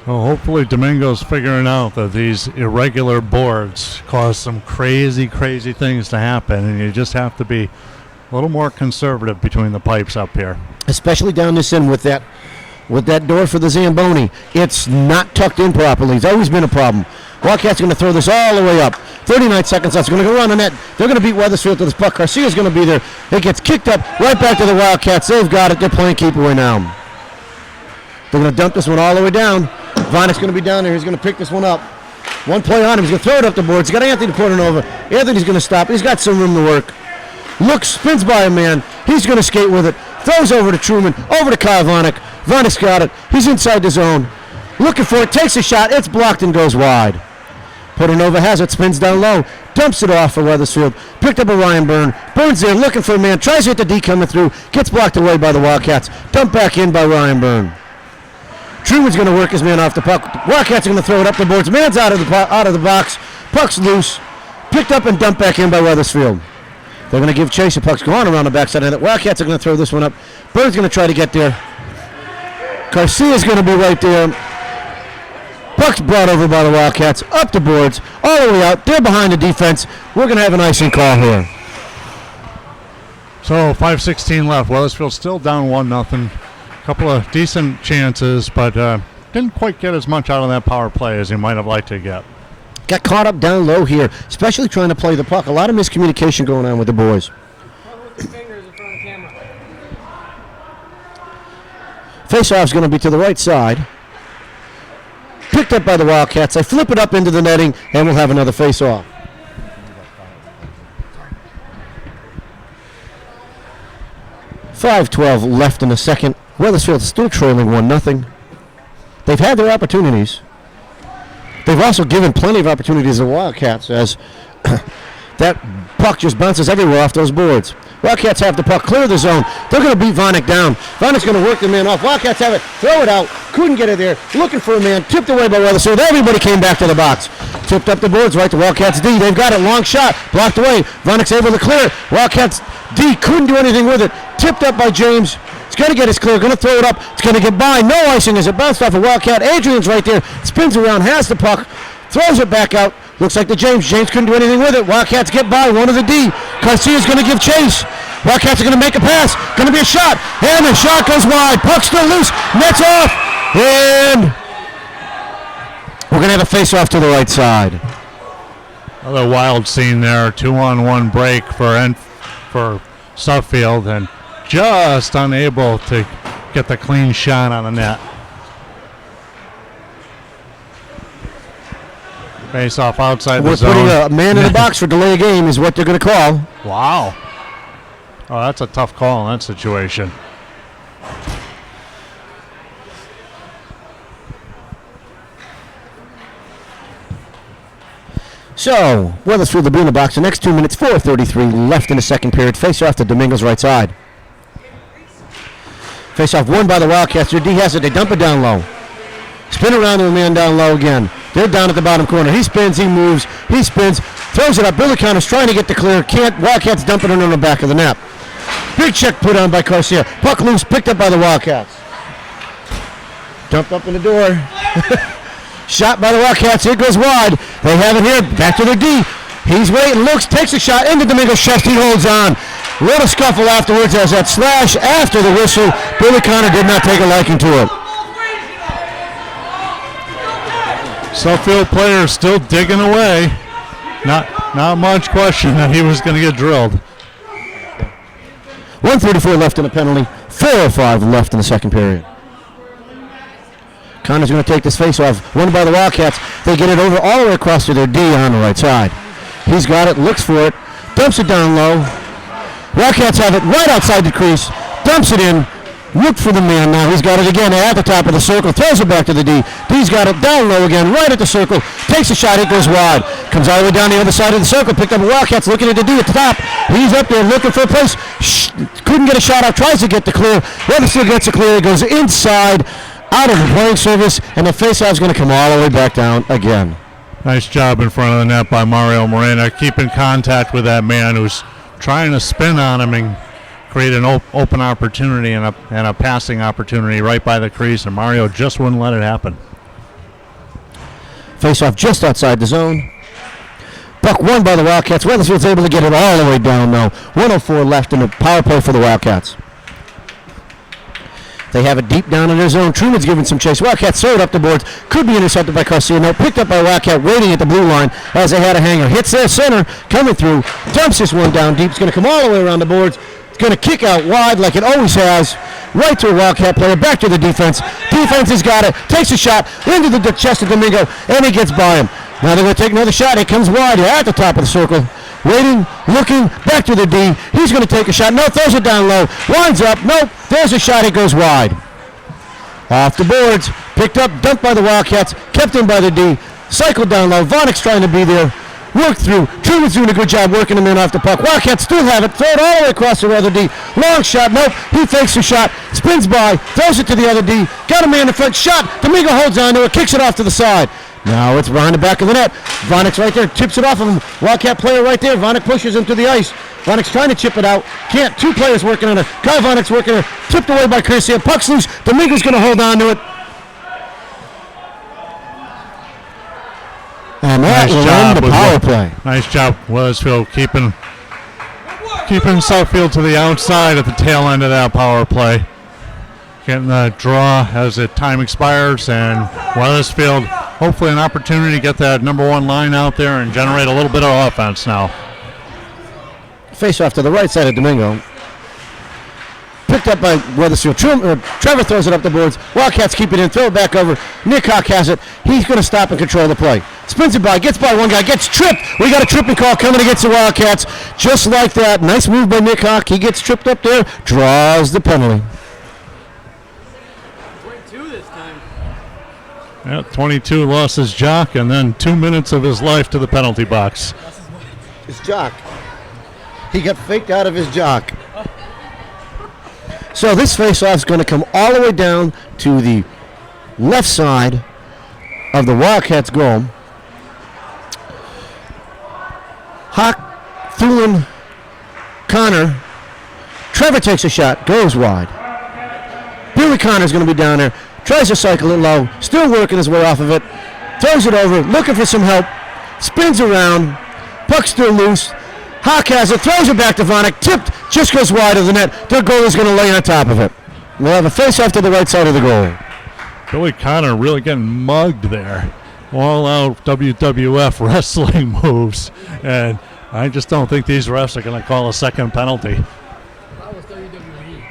Well, hopefully Domingo's figuring out that these irregular boards cause some crazy, crazy things to happen, and you just have to be a little more conservative between the pipes up here. Especially down this end with that door for the Zamboni. It's not tucked in properly. It's always been a problem. Wildcats are going to throw this all the way up. 39 seconds left. It's going to go around the net. They're going to beat Weathersfield to this puck. Garcia's going to be there. It gets kicked up right back to the Wildcats. They've got it. They're playing keep away now. They're going to dump this one all the way down. Vanik's going to be down there. He's going to pick this one up. One play on him. He's going to throw it up the boards. He's got Anthony Portanova. Anthony's going to stop. He's got some room to work. Looks, spins by a man. He's going to skate with it. Throws over to Truman. Over to Kyle Vanik. Vanik's got it. He's inside the zone. Looking for it. Takes a shot. It's blocked and goes wide. Portanova has it. Spins down low. Dumps it off for Weathersfield. Picked up a Ryan Byrne. Byrne's there looking for a man. Tries to hit the D coming through. Gets blocked away by the Wildcats. Dumped back in by Ryan Byrne. Truman's going to work his man off the puck. Wildcats are going to throw it up the boards. Man's out of the box. Puck's loose. Picked up and dumped back in by Weathersfield. They're going to give chase. The puck's going around the backside of it. Wildcats are going to throw this one up. Byrne's going to try to get there. Garcia's going to be right there. Puck's brought over by the Wildcats. Up the boards. All the way out. They're behind the defense. We're going to have an icing call here. So 5:16 left. Weathersfield still down 1-0. Couple of decent chances, but didn't quite get as much out of that power play as he might have liked to get. Got caught up down low here, especially trying to play the puck. A lot of miscommunication going on with the boys. Face-off's going to be to the right side. Picked up by the Wildcats. They flip it up into the netting, and we'll have another face-off. .5:12 left in the second. Weathersfield still trailing 1-0. They've had their opportunities. They've also given plenty of opportunities to the Wildcats as that puck just bounces everywhere off those boards. Wildcats have the puck, clear the zone. They're going to beat Vanik down. Vanik's going to work the man off. Wildcats have it, throw it out. Couldn't get it there. Looking for a man, tipped away by Weathersfield. Everybody came back to the box. Tipped up the boards right to Wildcats D. They've got it, long shot, blocked away. Vanik's able to clear it. Wildcats D couldn't do anything with it. Tipped up by James. It's going to get his clear, going to throw it up. It's going to get by. No icing as it bounced off a Wildcat. Adrian's right there. Spins around, has the puck, throws it back out. Looks like the James. James couldn't do anything with it. Wildcats get by. One of the D. Garcia's going to give chase. Wildcats are going to make a pass. Going to be a shot. And the shot goes wide. Puck still loose. Nets off. And we're going to have a face-off to the right side. Another wild scene there. 2-on-1 break for Suffield, and just unable to get the clean shot on the net. Face off outside the zone. We're putting a man in the box for delay of game is what they're going to call. Wow. Oh, that's a tough call in that situation. So, Weathersfield will be in the box. The next 2 minutes, 4:33 left in the second period. Face off to Domingo's right side. Face off won by the Wildcats. Their D has it. They dump it down low. Spin around to the man down low again. They're down at the bottom corner. He spins, he moves, he spins, throws it up. Billy Connor's trying to get the clear. Can't. Wildcats dumping it on the back of the net. Big check put on by Garcia. Puck loose, picked up by the Wildcats. Dumped up in the door. Shot by the Wildcats. It goes wide. They have it here. Back to their D. He's waiting, looks, takes a shot into Domingo's chest. He holds on. Little scuffle afterwards as that slash after the whistle. Billy Connor did not take a liking to it. Suffield player still digging away. Not much question that he was going to get drilled. 1:34 left in the penalty. 4:05 left in the second period. Connor's going to take this face-off. Won by the Wildcats. They get it over all the way across to their D on the right side. He's got it, looks for it, dumps it down low. Wildcats have it right outside the crease. Dumps it in. Look for the man now. He's got it again at the top of the circle. Throws it back to the D. D's got it down low again, right at the circle. Takes a shot. It goes wide. Comes all the way down the other side of the circle. Picked up a Wildcats looking at the D at the top. He's up there looking for a place. Couldn't get a shot out. Tries to get the clear. Weathersfield gets it clear. It goes inside, out of the playing service, and the faceoff is going to come all the way back down again. Nice job in front of the net by Mario Morena, keeping contact with that man who's trying to spin on him and create an open opportunity and a passing opportunity right by the crease, and Mario just wouldn't let it happen. Face-off just outside the zone. Puck won by the Wildcats. Weathersfield's able to get it all the way down now. 1:04 left in the power play for the Wildcats. They have it deep down in their zone. Truman's giving some chase. Wildcats throw it up the boards. Could be intercepted by Garcia. No, picked up by Wildcat waiting at the blue line as they had a hanger. Hits their center, coming through. Dumps this one down deep. It's going to come all the way around the boards. It's going to kick out wide like it always has. Right to a Wildcat player. Back to the defense. Defense has got it. Takes a shot into the chest of Domingo, and he gets by him. Now they're going to take another shot. It comes wide at the top of the circle. Waiting, looking, back to the D. He's going to take a shot. No, throws it down low. Winds up. Nope. There's a shot. It goes wide. Off the boards. Picked up, dumped by the Wildcats. Kept in by the D. Cycled down low. Vonnick's trying to be there. Worked through. Truman's doing a good job working him in off the puck. Wildcats still have it. Throw it all the way across the other D. Long shot. Nope. He fakes the shot. Spins by. Throws it to the other D. Got a man in front. Shot. Domingo holds on to it. Kicks it off to the side. Now it's behind the back of the net. Vonnick's right there. Tips it off of him. Wildcat player right there. Vonnick pushes him to the ice. Vonnick's trying to chip it out. Can't. Two players working on it. Kyle Vonnick's working it. Tipped away by Garcia. Puck's loose. Domingo's going to hold on to it. And that will end the power play. Nice job, Weathersfield, keeping Suffield to the outside at the tail end of that power play. Getting the draw as the time expires, and Weathersfield hopefully an opportunity to get that number one line out there and generate a little bit of offense now. Face off to the right side of Domingo. Picked up by Weathersfield. Trevor throws it up the boards. Wildcats keep it in, throw it back over. Nick Hawk has it. He's going to stop and control the play. Spins it by, gets by one guy, gets tripped. We got a tripping call coming against the Wildcats. Just like that. Nice move by Nick Hawk. He gets tripped up there, draws the penalty. 22 this time. Yeah, 22 lost his jock, and then 2 minutes of his life to the penalty box. His jock. He got faked out of his jock. So this face-off is going to come all the way down to the left side of the Wildcats' goal. Hawk, Thulin, Connor. Trevor takes a shot, goes wide. Billy Connor's going to be down there. Tries to cycle it low, still working his way off of it. Throws it over, looking for some help. Spins around. Puck still loose. Hawk has it, throws it back to Vonnick. Tipped, just goes wide of the net. Their goalie's going to lay on top of it. We'll have a face-off to the right side of the goal. Billy Connor really getting mugged there. All out WWF wrestling moves. And I just don't think these refs are going to call a second penalty. That was WWE.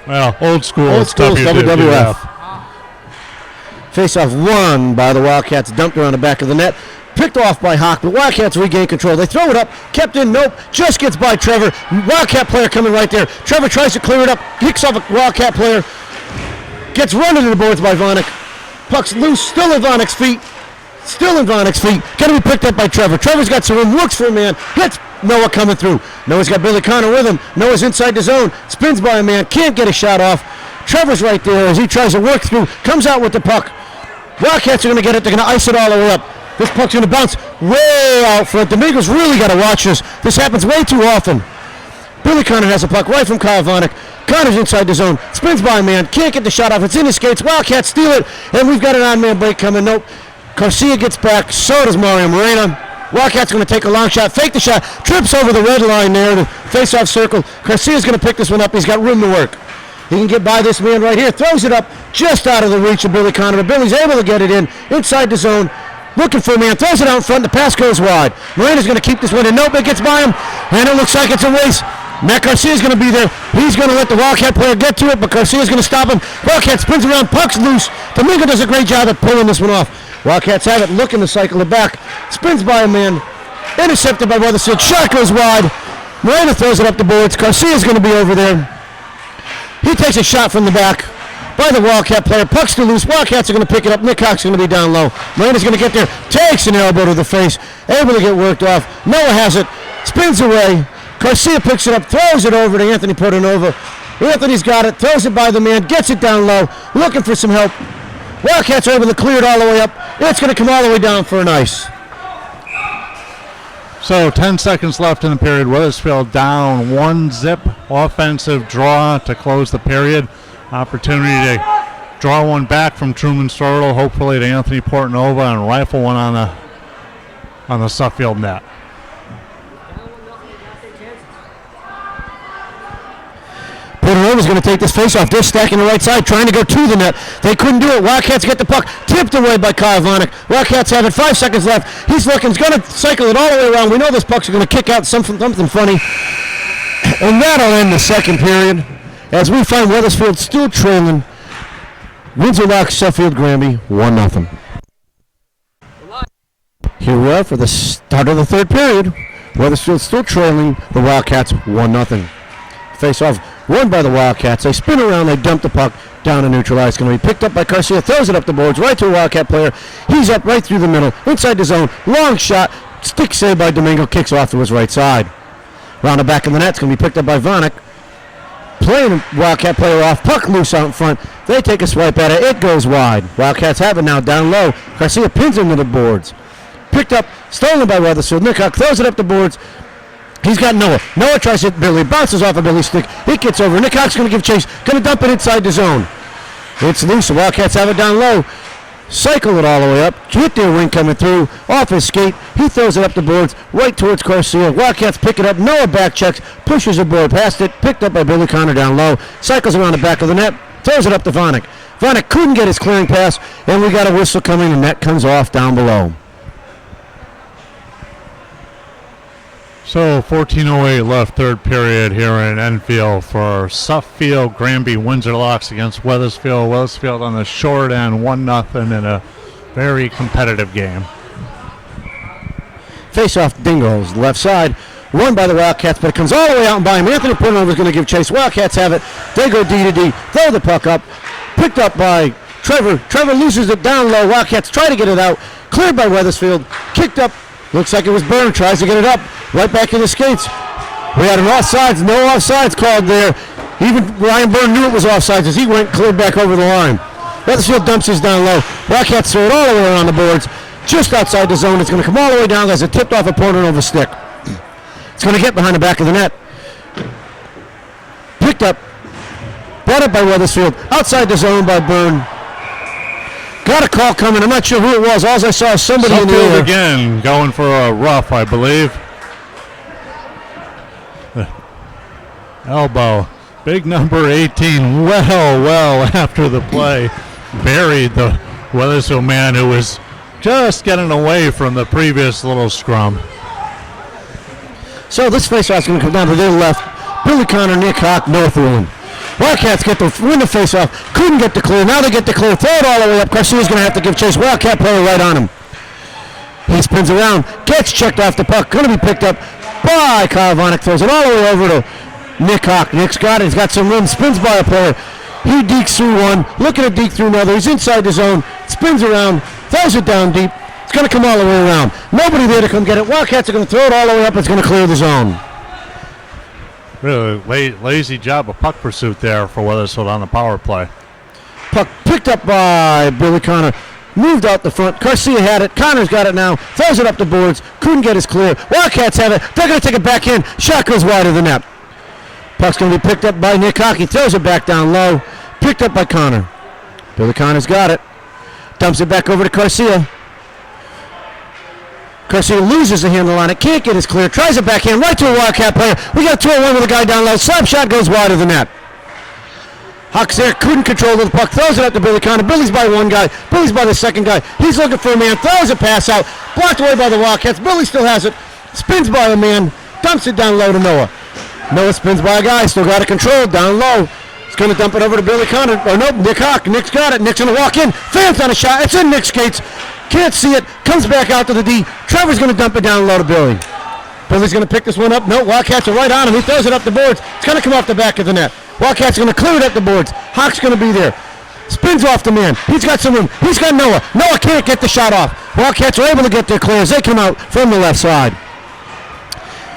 Well, old school WWF. Face-off won by the Wildcats, dumped around the back of the net. Picked off by Hawk, but Wildcats regain control. They throw it up, kept in, nope, just gets by Trevor. Wildcat player coming right there. Trevor tries to clear it up, kicks off a Wildcat player, gets run into the boards by Vonnick. Puck's loose, still in Vonnick's feet. Still in Vonnick's feet. Got to be picked up by Trevor. Trevor's got some room, looks for a man, hits Noah coming through. Noah's got Billy Connor with him. Noah's inside the zone, spins by a man, can't get a shot off. Trevor's right there as he tries to work through, comes out with the puck. Wildcats are going to get it, they're going to ice it all the way up. This puck's going to bounce way out front. Domingo's really got to watch this. This happens way too often. Billy Connor has a puck right from Kyle Vonnick. Connor's inside the zone. Spins by a man. Can't get the shot off. It's in his skates. Wildcats steal it. And we've got an on-man break coming. Nope. Garcia gets back. So does Mario Moreno. Wildcats going to take a long shot. Fake the shot. Trips over the red line there. The face-off circle. Garcia's going to pick this one up. He's got room to work. He can get by this man right here. Throws it up just out of the reach of Billy Connor. But Billy's able to get it in. Inside the zone. Looking for a man. Throws it out in front. The pass goes wide. Moreno's going to keep this one in. Nope. It gets by him. And it looks like it's a race. Matt Garcia's going to be there. He's going to let the Wildcat player get to it, but Garcia's going to stop him. Wildcat spins around, puck's loose. Domingo does a great job at pulling this one off. Wildcats have it, looking to cycle it back. Spins by a man. Intercepted by Weathersfield. Shot goes wide. Moreno throws it up the boards. Garcia's going to be over there. He takes a shot from the back by the Wildcat player. Puck's still loose. Wildcats are going to pick it up. Nick Cox going to be down low. Moreno's going to get there. Takes an elbow to the face. Able to get worked off. Noah has it. Spins away. Garcia picks it up, throws it over to Anthony Portanova. Anthony's got it, throws it by the man, gets it down low, looking for some help. Wildcats are able to clear it all the way up. It's going to come all the way down for an ice. So 10 seconds left in the period. Weathersfield down 1-0. Offensive draw to close the period. Opportunity to draw one back from Truman Stortle, hopefully to Anthony Portanova, and rifle one on the Suffield net. Portanova's going to take this face-off. They're stacking the right side, trying to go to the net. They couldn't do it. Wildcats get the puck. Tipped away by Kyle Vanek. Wildcats have it. 5 seconds left. He's looking. He's going to cycle it all the way around. We know this puck's going to kick out something funny. And that'll end the second period as we find Weathersfield still trailing. Windsor Locks, Suffield Granby, 1-0. Here we are for the start of the third period. Weathersfield still trailing the Wildcats 1-0. Face-off won by the Wildcats. They spin around, they dump the puck down to neutral ice. Going to be picked up by Garcia, throws it up the boards, right to a Wildcat player. He's up right through the middle, inside the zone, long shot, stick save by Domingo, kicks off to his right side. Round the back of the net, it's going to be picked up by Vanek. Playing a Wildcat player off, puck loose out in front. They take a swipe at it, it goes wide. Wildcats have it now down low. Garcia pins him to the boards. Picked up, stolen by Weathersfield. Nickhock throws it up the boards. He's got Noah. Noah tries to hit Billy. Bounces off of Billy's stick. It gets over. Nick Cox going to give chase. Going to dump it inside the zone. It's loose. The Wildcats have it down low. Cycle it all the way up. Hit their wing coming through. Off his skate. He throws it up the boards. Right towards Garcia. Wildcats pick it up. Noah back checks. Pushes a boy past it. Picked up by Billy Connor down low. Cycles around the back of the net. Throws it up to Vanek. Vanek couldn't get his clearing pass. And we got a whistle coming. And that comes off down below. So 14:08 left, third period here in Enfield for Suffield Granby Windsor Locks against Weathersfield. Weathersfield on the short end, 1-0 in a very competitive game. Face-off Dingles, left side. Won by the Wildcats, but it comes all the way out and by him. Anthony Portnoy is going to give chase. Wildcats have it. They go D to D. Throw the puck up. Picked up by Trevor. Trevor loses it down low. Wildcats try to get it out. Cleared by Weathersfield. Kicked up. Looks like it was Byrne. Tries to get it up. Right back in the skates. We had an offsides. No offsides called there. Even Ryan Byrne knew it was offsides as he went cleared back over the line. Weathersfield dumps his down low. Wildcats throw it all the way around the boards. Just outside the zone. It's going to come all the way down as it tipped off a Portanova stick. It's going to get behind the back of the net. Picked up. Brought up by Weathersfield. Outside the zone by Byrne. Got a call coming. I'm not sure who it was. All I saw is somebody in the air. Again, going for a rough, I believe. Elbow. Big number 18. Well after the play. Buried the Weathersfield man who was just getting away from the previous little scrum. So this faceoff is going to come down to their left. Billy Connor, Nick Hawk, Northwood. Wildcats win the face-off. Couldn't get the clear. Now they get the clear. Throw it all the way up. Garcia's going to have to give chase. Wildcat player right on him. He spins around. Gets checked off the puck. Going to be picked up by Kyle Vanek. Throws it all the way over to Nick Hawk. Nick's got it. He's got some room. Spins by a player. He dekes through one. Looking to deke through another. He's inside the zone. Spins around. Throws it down deep. It's going to come all the way around. Nobody there to come get it. Wildcats are going to throw it all the way up. It's going to clear the zone. Really lazy job of puck pursuit there for Weathersfield on the power play. Puck picked up by Billy Connor. Moved out the front. Garcia had it. Connor's got it now. Throws it up the boards. Couldn't get his clear. Wildcats have it. They're going to take it back in. Shot goes wide of the net. Puck's going to be picked up by Nick Hockey. Throws it back down low. Picked up by Connor. Billy Connor's got it. Dumps it back over to Garcia. Garcia loses the handle on it. Can't get his clear. Tries it backhand right to a Wildcat player. We got 2-on-1 with a guy down low. Slap shot goes wide of the net. Hawks there, couldn't control the puck. Throws it up to Billy Connor. Billy's by one guy. Billy's by the second guy. He's looking for a man. Throws a pass out. Blocked away by the Wildcats. Billy still has it. Spins by a man. Dumps it down low to Noah. Noah spins by a guy. Still got it controlled. Down low. He's going to dump it over to Billy Connor. Or nope, Nick Hawk. Nick's got it. Nick's going to walk in. Fans on a shot. It's in Nick's skates. Can't see it. Comes back out to the D. Trevor's going to dump it down low to Billy. Billy's going to pick this one up. No, Wildcats are right on him. He throws it up the boards. It's going to come off the back of the net. Wildcats going to clear it up the boards. Hawk's going to be there. Spins off the man. He's got some room. He's got Noah. Noah can't get the shot off. Wildcats are able to get their clear as they come out from the left side.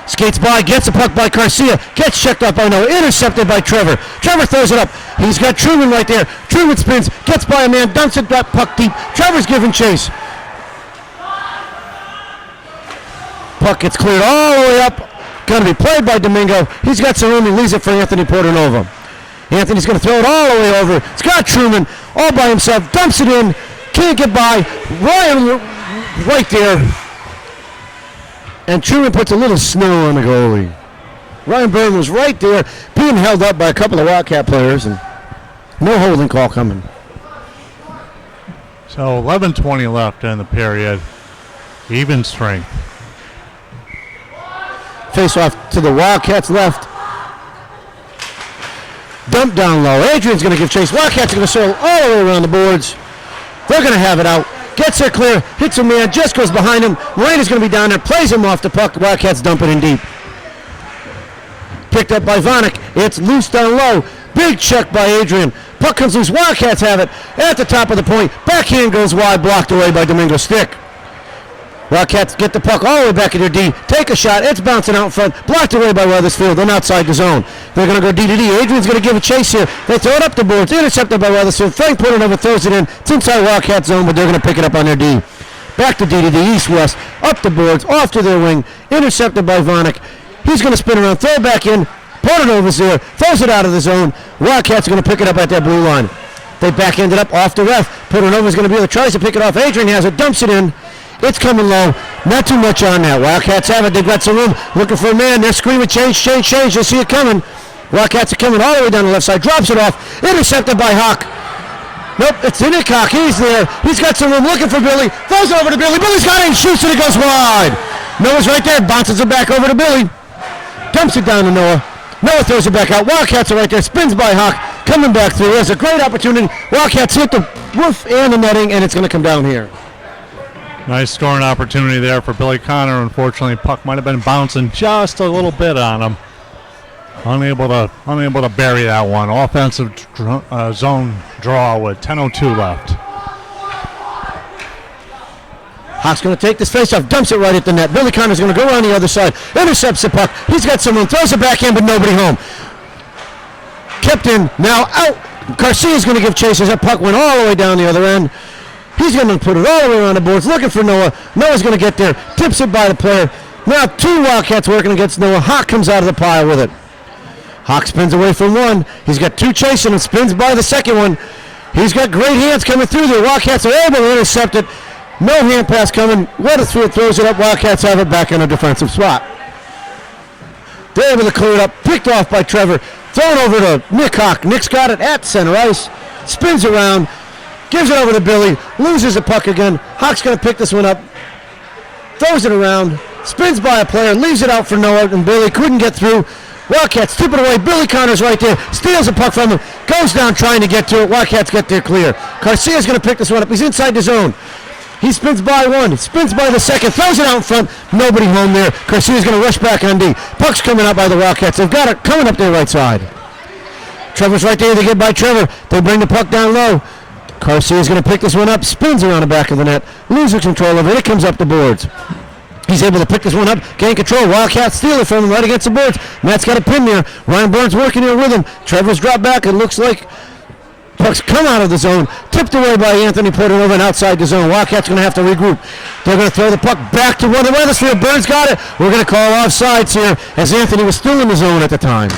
Skates by, gets the puck by Garcia. Gets checked up by Noah. Intercepted by Trevor. Trevor throws it up. He's got Truman right there. Truman spins. Gets by a man. Dumps it that puck deep. Trevor's giving chase. Puck gets cleared all the way up. Going to be played by Domingo. He's got some room. He leaves it for Anthony Portanova. Anthony's going to throw it all the way over. Scott Truman all by himself. Dumps it in. Can't get by. Ryan right there. And Truman puts a little snow on the goalie. Ryan Byrne was right there being held up by a couple of Wildcat players. And no holding call coming. So 11:20 left in the period. Even strength. Face off to the Wildcats left. Dump down low. Adrian's going to give chase. Wildcats are going to circle all the way around the boards. They're going to have it out. Gets there clear. Hits a man. Just goes behind him. Moreno's going to be down there. Plays him off the puck. The Wildcats dump it in deep. Picked up by Vanek. It's loose down low. Big check by Adrian. Puck comes loose. Wildcats have it at the top of the point. Backhand goes wide. Blocked away by Domingo's stick. Wildcats get the puck all the way back in their D. Take a shot. It's bouncing out in front. Blocked away by Weathersfield and outside the zone. They're going to go D to D. Adrian's going to give a chase here. They throw it up the boards. Intercepted by Weathersfield. Frank Portanova throws it in. It's inside Wildcat zone, but they're going to pick it up on their D. Back to D, east-west. Up the boards. Off to their wing. Intercepted by Vanek. He's going to spin around. Throw it back in. Portanova's there. Throws it out of the zone. Wildcats are going to pick it up at that blue line. They back-ended up off the ref. Portanova's going to be able to try to pick it off. Adrian has it. Dumps it in. It's coming low. Not too much on that. Wildcats have it. They've got some room. Looking for a man. They're screaming, change, change, change. You'll see it coming. Wildcats are coming all the way down the left side. Drops it off. Intercepted by Hawk. Nope, it's Nick Hawk. He's there. He's got some room. Looking for Billy. Throws it over to Billy. Billy's got it and shoots it. It goes wide. Noah's right there. Bounces it back over to Billy. Dumps it down to Noah. Noah throws it back out. Wildcats are right there. Spins by Hawk. Coming back through. There's a great opportunity. Wildcats hit the roof and the netting, and it's going to come down here. Nice scoring opportunity there for Billy Connor. Unfortunately, puck might have been bouncing just a little bit on him. Unable to bury that one. Offensive zone draw with 10:02 left. Hawk's going to take this faceoff, dumps it right at the net. Billy Connor's going to go around the other side, intercepts the puck. He's got someone, throws it back in, but nobody home. Kept in, now out. Garcia's going to give chase as that puck went all the way down the other end. He's going to put it all the way around the boards, looking for Noah. Noah's going to get there, tips it by the player. Now two Wildcats working against Noah. Hawk comes out of the pile with it. Hawk spins away from one. He's got two chasing and spins by the second one. He's got great hands coming through there. Wildcats are able to intercept it. No hand pass coming. Weathersfield throws it up. Wildcats have it back in a defensive spot. They're able to clear it up. Picked off by Trevor. Thrown over to Nick Hawk. Nick's got it at center ice. Spins around. Gives it over to Billy. Loses the puck again. Hawk's going to pick this one up. Throws it around. Spins by a player. Leaves it out for Noah. And Billy couldn't get through. Wildcats tip it away. Billy Connor's right there. Steals the puck from him. Goes down trying to get to it. Wildcats get there clear. Garcia's going to pick this one up. He's inside the zone. He spins by one. Spins by the second. Throws it out in front. Nobody home there. Garcia's going to rush back on D. Puck's coming out by the Wildcats. They've got it coming up their right side. Trevor's right there. They get by Trevor. They bring the puck down low. Garcia's going to pick this one up. Spins around the back of the net. Loses control of it. It comes up the boards. He's able to pick this one up, gain control. Wildcats steal it from him right against the boards. Matt's got a pin there. Ryan Burns working here with him. Trevor's dropped back. It looks like puck's come out of the zone. Tipped away by Anthony Portanova and outside the zone. Wildcats going to have to regroup. They're going to throw the puck back to one of the Weathersfield. Burns got it. We're going to call offsides here as Anthony was still in the zone at the time.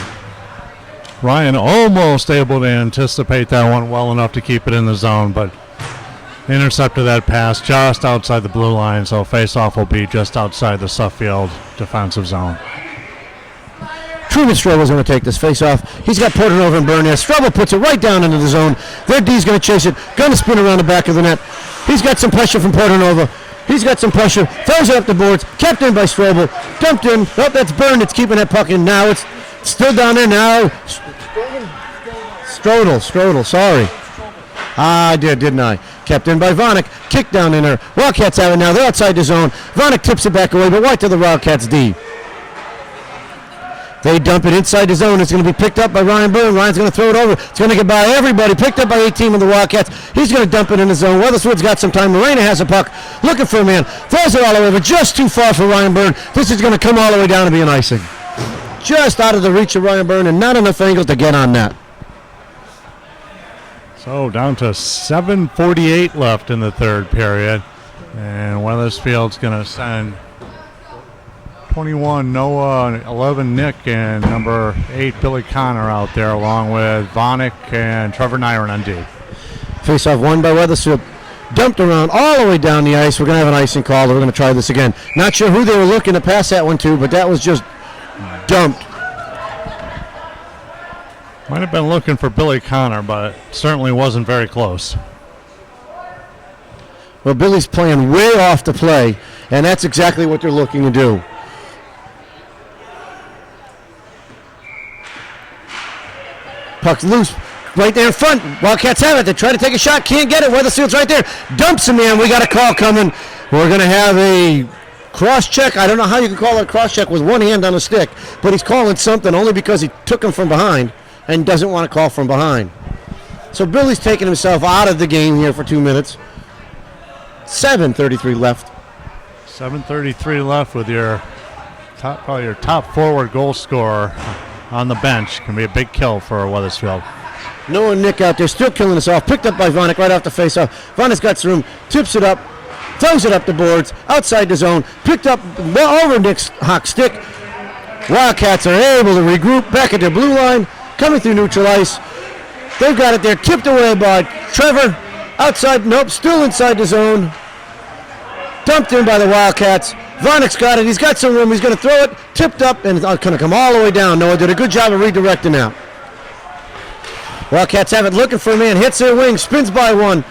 Ryan almost able to anticipate that one well enough to keep it in the zone, but intercepted that pass just outside the blue line, so face-off will be just outside the Suffield defensive zone. Truman Strobel's going to take this face-off. He's got Porter and Byrne there. Strobel puts it right down into the zone. Their D's going to chase it. Going to spin around the back of the net. He's got some pressure from Porter. He's got some pressure. Throws it up the boards. Kept in by Strobel. Dumped in. Oh, that's Byrne that's keeping that puck in. Now it's still down there now. Strodel, sorry. I did, didn't I? Kept in by Vanek. Kicked down in there. Wildcats have it now. They're outside the zone. Vanek tips it back away, but right to the Wildcats D. They dump it inside the zone. It's going to be picked up by Ryan Byrne. Ryan's going to throw it over. It's going to get by everybody. Picked up by 18 of the Wildcats. He's going to dump it in the zone. Weathersfield's got some time. Morena has a puck. Looking for a man. Throws it all the way over. Just too far for Ryan Byrne. This is going to come all the way down and be an icing. Just out of the reach of Ryan Byrne and not enough angle to get on that. So down to 7:48 left in the third period. And Weathersfield's going to send 21 Noah, 11 Nick, and number 8 Billy Connor out there, along with Vanek and Trevor Nyron on D. Face-off won by Weathersfield. Dumped around all the way down the ice. We're going to have an icing call. We're going to try this again. Not sure who they were looking to pass that one to, but that was just dumped. Might have been looking for Billy Connor, but it certainly wasn't very close. Well, Billy's playing way off the play, and that's exactly what they're looking to do. Puck's loose. Right there in front. Wildcats have it. They try to take a shot. Can't get it. Weathersfield's right there. Dumps him, man. We got a call coming. We're going to have a cross-check. I don't know how you can call it a cross-check with one hand on a stick, but he's calling something only because he took him from behind and doesn't want to call from behind. So Billy's taking himself out of the game here for 2 minutes. 7:33 left. 7:33 left with probably your top forward goal scorer on the bench. Can be a big kill for Weathersfield. Noah and Nick out there still killing us off. Picked up by Vanek right off the face-off. Vanek's got some room. Tips it up. Throws it up the boards. Outside the zone. Picked up over Nick's hawk stick. Wildcats are able to regroup back at their blue line. Coming through neutral ice. They've got it there. Tipped away by Trevor. Outside. Nope. Still inside the zone. Dumped in by the Wildcats. Vanek's got it. He's got some room. He's going to throw it. Tipped up, and it's going to come all the way down. Noah did a good job of redirecting out. Wildcats have it. Looking for a man. Hits their wing. Spins by one.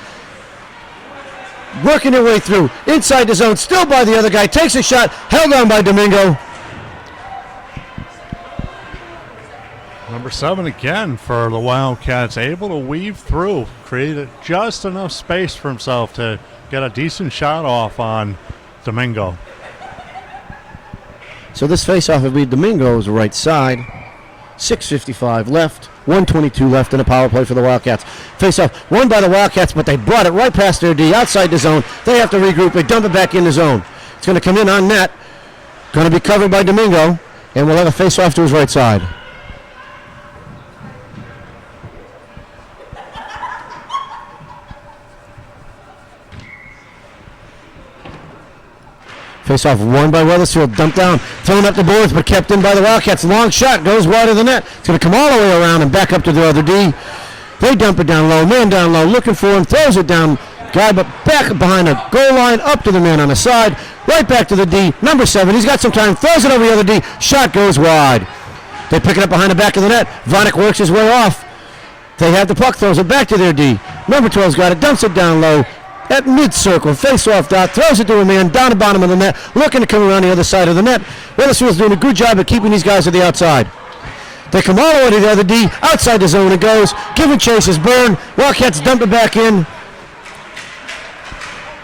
Working their way through. Inside the zone. Still by the other guy. Takes a shot. Held on by Domingo. Number 7 again for the Wildcats. Able to weave through. Created just enough space for himself to get a decent shot off on Domingo. So this faceoff will be Domingo's right side. 6:55 left. 1:22 left in a power play for the Wildcats. Faceoff won by the Wildcats, but they brought it right past their D outside the zone. They have to regroup. They dump it back in the zone. It's going to come in on net. Going to be covered by Domingo, and we'll have a faceoff to his right side. Face-off won by Weathersfield. Dumped down, thrown up the boards, but kept in by the Wildcats. Long shot goes wide of the net. It's going to come all the way around and back up to the other D. They dump it down low. Man down low, looking for him. Throws it down. Guy, but back behind the goal line, up to the man on the side. Right back to the D. Number 7. He's got some time. Throws it over the other D. Shot goes wide. They pick it up behind the back of the net. Vanek works his way off. They have the puck. Throws it back to their D. Number 12's got it. Dumps it down low. At mid-circle, face-off dot, throws it to a man down the bottom of the net, looking to come around the other side of the net. Weathersfield's doing a good job of keeping these guys at the outside. They come all the way to the other D, outside the zone it goes, giving chase is Byrne. Wildcats dump it back in.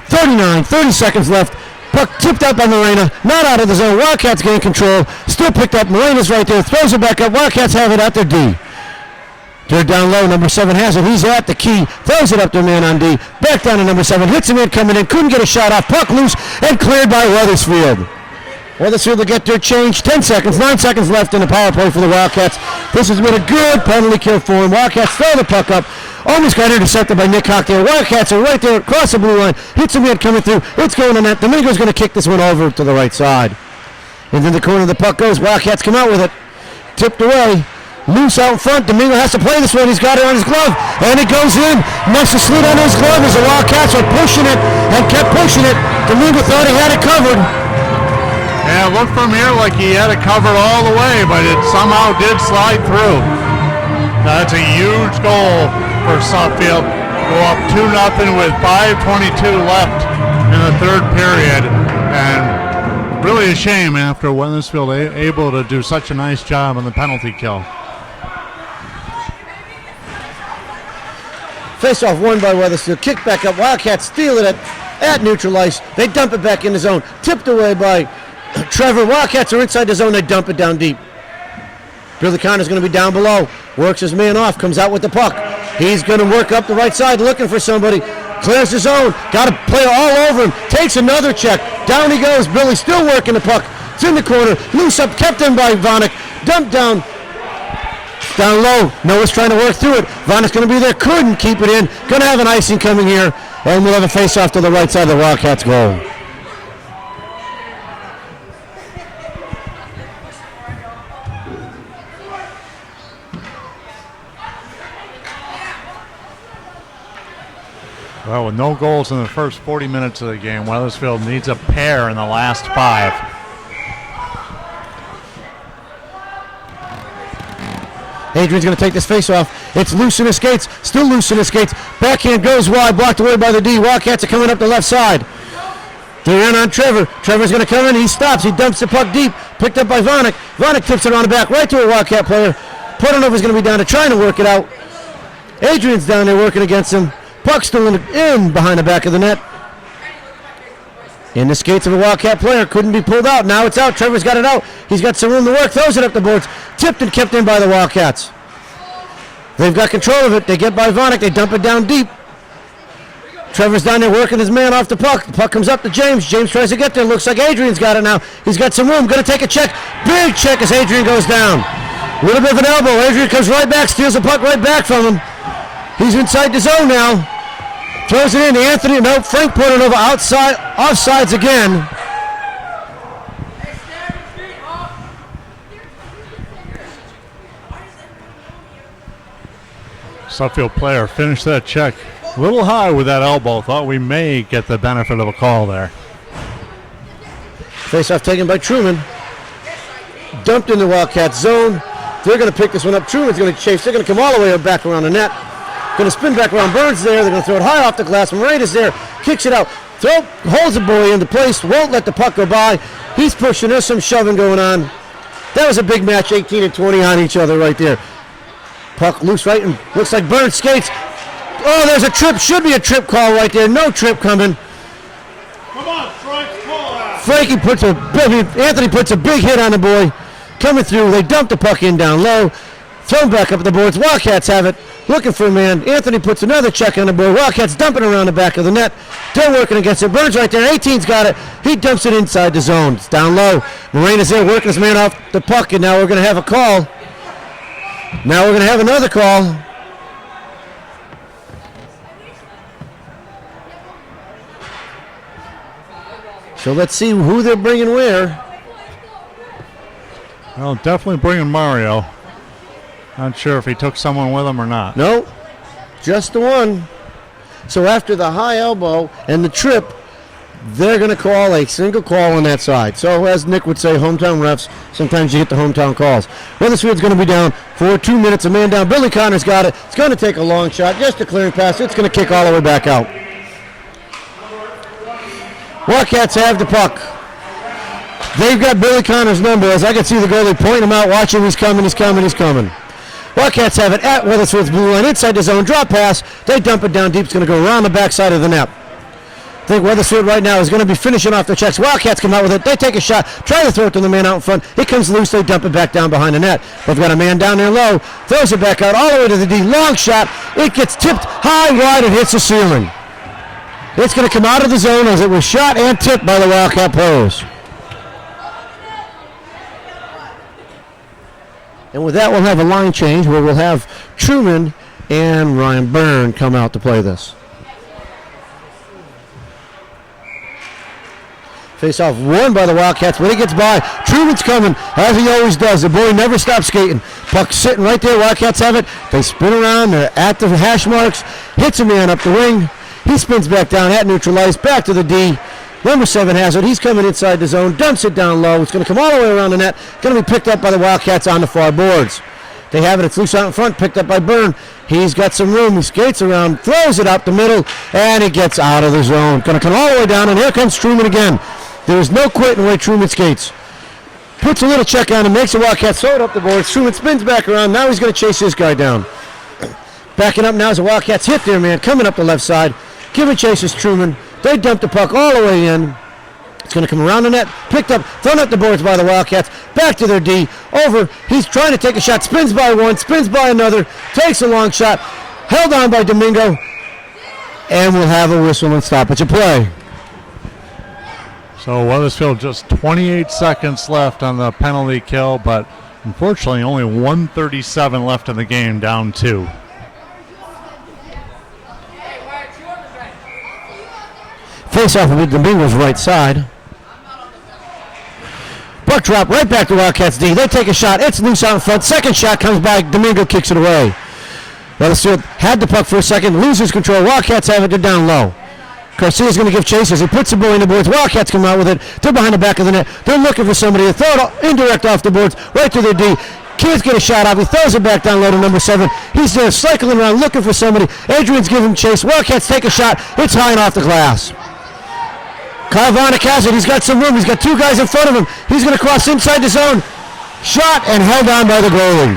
30 seconds left. Puck tipped up by Morena, not out of the zone. Wildcats gain control, still picked up. Morena's right there, throws it back up. Wildcats have it at their D. They're down low. Number 7 has it. He's at the key. Throws it up to a man on D. Back down to number 7. Hits him in coming in. Couldn't get a shot off. Puck loose and cleared by Weathersfield. Weathersfield will get their change. 9 seconds left in the power play for the Wildcats. This has been a good penalty kill for him. Wildcats throw the puck up. Almost got intercepted by Nick Hawk there. Wildcats are right there across the blue line. Hits him in coming through. It's going on net. Domingo's going to kick this one over to the right side. And then the corner of the puck goes. Wildcats come out with it. Tipped away. Loose out in front. Domingo has to play this one. He's got it on his glove. And it goes in. Must have slid on his glove as the Wildcats were pushing it and kept pushing it. Domingo thought he had it covered. Yeah, it looked from here like he had it covered all the way, but it somehow did slide through. That's a huge goal for Suffield. Go up 2-0 with 5:22 left in the third period. And really a shame after Wethersfield able to do such a nice job on the penalty kill. Face-off won by Wethersfield. Kick back up. Wildcats steal it at neutral ice. They dump it back in the zone. Tipped away by Trevor. Wildcats are inside the zone. They dump it down deep. Billy Connor's going to be down below. Works his man off. Comes out with the puck. He's going to work up the right side looking for somebody. Clears the zone. Got to play all over him. Takes another check. Down he goes. Billy still working the puck. It's in the corner. Loose up. Kept in by Vonik. Dumped down. Down low. Noah's trying to work through it. Vonik's going to be there. Couldn't keep it in. Going to have an icing coming here. And we'll have a face-off to the right side of the Wildcats goal. Well, with no goals in the first 40 minutes of the game, Wethersfield needs a pair in the last 5. Adrian's going to take this face-off. It's loose in his skates. Still loose in his skates. Backhand goes wide. Blocked away by the D. Wildcats are coming up the left side. They're in on Trevor. Trevor's going to come in. He stops. He dumps the puck deep. Picked up by Vonik. Vonik tips it on the back right to a Wildcat player. Portanova's going to be down to trying to work it out. Adrian's down there working against him. Puck still in behind the back of the net. In the skates of a Wildcat player. Couldn't be pulled out. Now it's out. Trevor's got it out. He's got some room to work. Throws it up the boards. Tipped and kept in by the Wildcats. They've got control of it. They get by Vonik. They dump it down deep. Trevor's down there working his man off the puck. The puck comes up to James. James tries to get there. Looks like Adrian's got it now. He's got some room. Going to take a check. Big check as Adrian goes down. A little bit of an elbow. Adrian comes right back. Steals the puck right back from him. He's inside the zone now. Throws it in to Anthony. No, Frank Portanova outside. Offsides again. Suffield player finished that check a little high with that elbow. Thought we may get the benefit of a call there. Face-off taken by Truman. Dumped in the Wildcats zone. They're going to pick this one up. Truman's going to chase. They're going to come all the way back around the net. Going to spin back around. Burns there. They're going to throw it high off the glass. Moreira's there. Kicks it out. Holds the boy into place. Won't let the puck go by. He's pushing. There's some shoving going on. That was a big match. 18 and 20 on each other right there. Puck loose right, and looks like Burns skates. Oh, there's a trip. Should be a trip call right there. No trip coming. Come on, Frank, call that. Anthony puts a big hit on the boy. Coming through. They dump the puck in down low. Thrown back up the boards. Wildcats have it. Looking for a man. Anthony puts another check on the board. Wildcats dumping around the back of the net. They're working against it. Burns right there. 18's got it. He dumps it inside the zone. It's down low. Moreira's there working his man off the puck, and now we're going to have a call. Now we're going to have another call. So let's see who they're bringing where. Well, definitely bringing Mario. Not sure if he took someone with him or not. No, just the one. So after the high elbow and the trip, they're going to call a single call on that side. So as Nick would say, hometown refs, sometimes you get the hometown calls. Wethersfield's going to be down for 2 minutes. A man down. Billy Connor's got it. It's going to take a long shot. Just a clearing pass. It's going to kick all the way back out. Wildcats have the puck. They've got Billy Connor's number. As I can see the goalie pointing him out, watching. He's coming, he's coming, he's coming. Wildcats have it at Wethersfield's blue line. Inside the zone. Drop pass. They dump it down deep. It's going to go around the backside of the net. I think Wethersfield right now is going to be finishing off the checks. Wildcats come out with it. They take a shot. Try to throw it to the man out in front. It comes loose. They dump it back down behind the net. They've got a man down there low. Throws it back out all the way to the D. Long shot. It gets tipped high, wide, and hits the ceiling. It's going to come out of the zone as it was shot and tipped by the Wildcat players. And with that, we'll have a line change where we'll have Truman and Ryan Byrne come out to play this. Face-off won by the Wildcats, but he gets by. Truman's coming, as he always does. The boy never stops skating. Puck sitting right there. Wildcats have it. They spin around. They're at the hash marks. Hits a man up the wing. He spins back down at neutral ice. Back to the D. Number 7 has it. He's coming inside the zone. Dumps it down low. It's going to come all the way around the net. Going to be picked up by the Wildcats on the far boards. They have it. It's loose out in front. Picked up by Byrne. He's got some room. He skates around. Throws it up the middle. And it gets out of the zone. Going to come all the way down. And here comes Truman again. There is no quitting the way Truman skates. Puts a little check on him. Makes the Wildcats throw it up the boards. Truman spins back around. Now he's going to chase this guy down. Backing up now as the Wildcats hit their man. Coming up the left side. Giving chase is Truman. They dump the puck all the way in. It's going to come around the net. Picked up, thrown up the boards by the Wildcats. Back to their D. Over. He's trying to take a shot. Spins by one. Spins by another. Takes a long shot. Held on by Domingo. And we'll have a whistle and stoppage of play. So Wethersfield just 28 seconds left on the penalty kill, but unfortunately only 1:37 left in the game, down 2. Face-off will be Domingo's right side. Puck drop right back to Wildcats D. They take a shot. It's loose out in front. Second shot comes back. Domingo kicks it away. Wethersfield had the puck for a second. Loses control. Wildcats have it. They're down low. Garcia's going to give chases. He puts the ball in the boards. Wildcats come out with it. They're behind the back of the net. They're looking for somebody to throw it indirect off the boards right to their D. Kids get a shot off. He throws it back down low to number 7. He's there cycling around looking for somebody. Adrian's giving him chase. Wildcats take a shot. It's high and off the glass. Kyle Varnick has it. He's got some room. He's got 2 guys in front of him. He's going to cross inside the zone. Shot and held on by the goalie.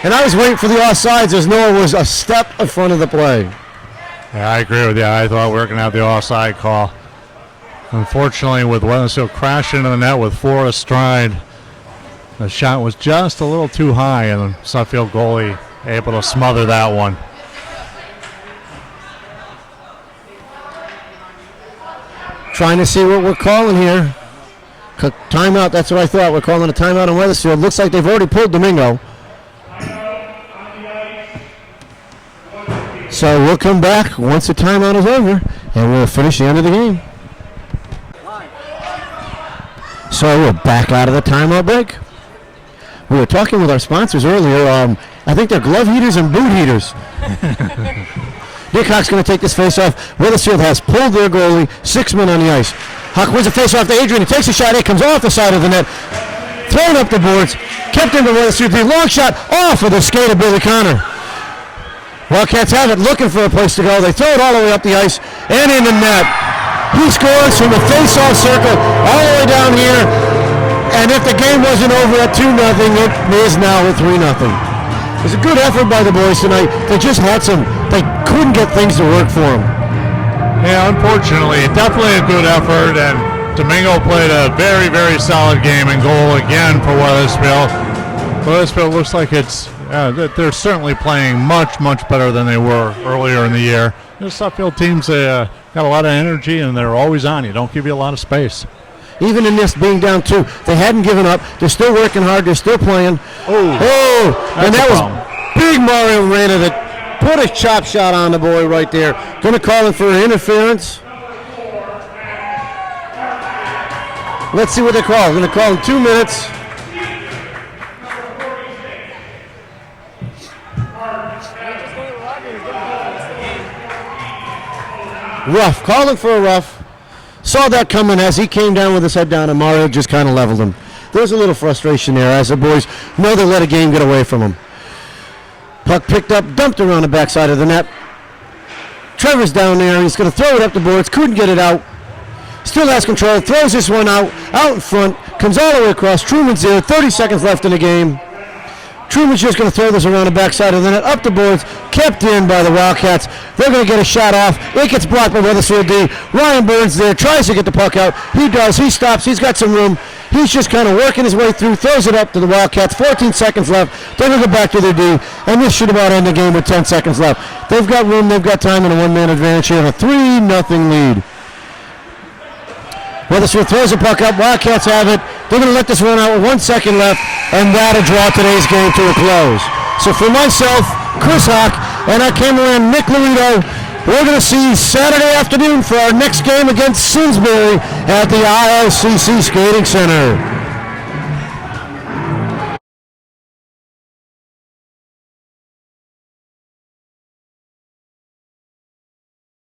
And I was waiting for the offsides as Noah was a step in front of the play. Yeah, I agree with you. I thought we were going to have the offside call. Unfortunately, with Wethersfield crashing into the net with 4 astride, the shot was just a little too high, and the Suffield goalie able to smother that one. Trying to see what we're calling here. Timeout, that's what I thought. We're calling a timeout on Wethersfield. Looks like they've already pulled Domingo. So we'll come back once the timeout is over, and we'll finish the end of the game. So we're back out of the timeout break. We were talking with our sponsors earlier. I think they're glove heaters and boot heaters. Nick Hawk's going to take this face-off. Wethersfield has pulled their goalie. 6 men on the ice. Hawk wins a face-off to Adrian. He takes a shot. It comes off the side of the net. Thrown up the boards. Kept into Wethersfield. The long shot off of the skate of Billy Connor. Wildcats have it, looking for a place to go. They throw it all the way up the ice and in the net. He scores from the face-off circle all the way down here. And if the game wasn't over at 2-0, it is now at 3-0. It was a good effort by the boys tonight. They just had they couldn't get things to work for them. Yeah, unfortunately, definitely a good effort, and Domingo played a very, very solid game and goal again for Wethersfield. Wethersfield looks like they're certainly playing much, much better than they were earlier in the year. The Suffield teams got a lot of energy, and they're always on you. Don't give you a lot of space. Even in this being down 2, they hadn't given up. They're still working hard. They're still playing. And that was big Mario Reyna that put a chop shot on the boy right there. Going to call him for interference. Let's see what they call. Going to call him 2 minutes. Rough. Calling for a rough. Saw that coming as he came down with his head down, and Mario just kind of leveled him. There's a little frustration there as the boys know they let a game get away from them. Puck picked up, dumped around the backside of the net. Trevor's down there. He's going to throw it up the boards. Couldn't get it out. Still has control. Throws this one out in front. Comes all the way across. Truman's there. 30 seconds left in the game. Truman's just going to throw this around the backside of the net, up the boards, kept in by the Wildcats. They're going to get a shot off. It gets blocked by Wethersfield D. Ryan Burns there, tries to get the puck out. He does. He stops. He's got some room. He's just kind of working his way through, throws it up to the Wildcats. 14 seconds left. They're going to go back to their D, and this should about end the game with 10 seconds left. They've got room. They've got time, and a one-man advantage here, and a 3-0 lead. Wethersfield throws the puck up. Wildcats have it. They're going to let this run out with 1 second left, and that'll draw today's game to a close. So for myself, Chris Hawk, and our cameraman Nick Lorito, we're going to see you Saturday afternoon for our next game against Simsbury at the ILCC Skating Center.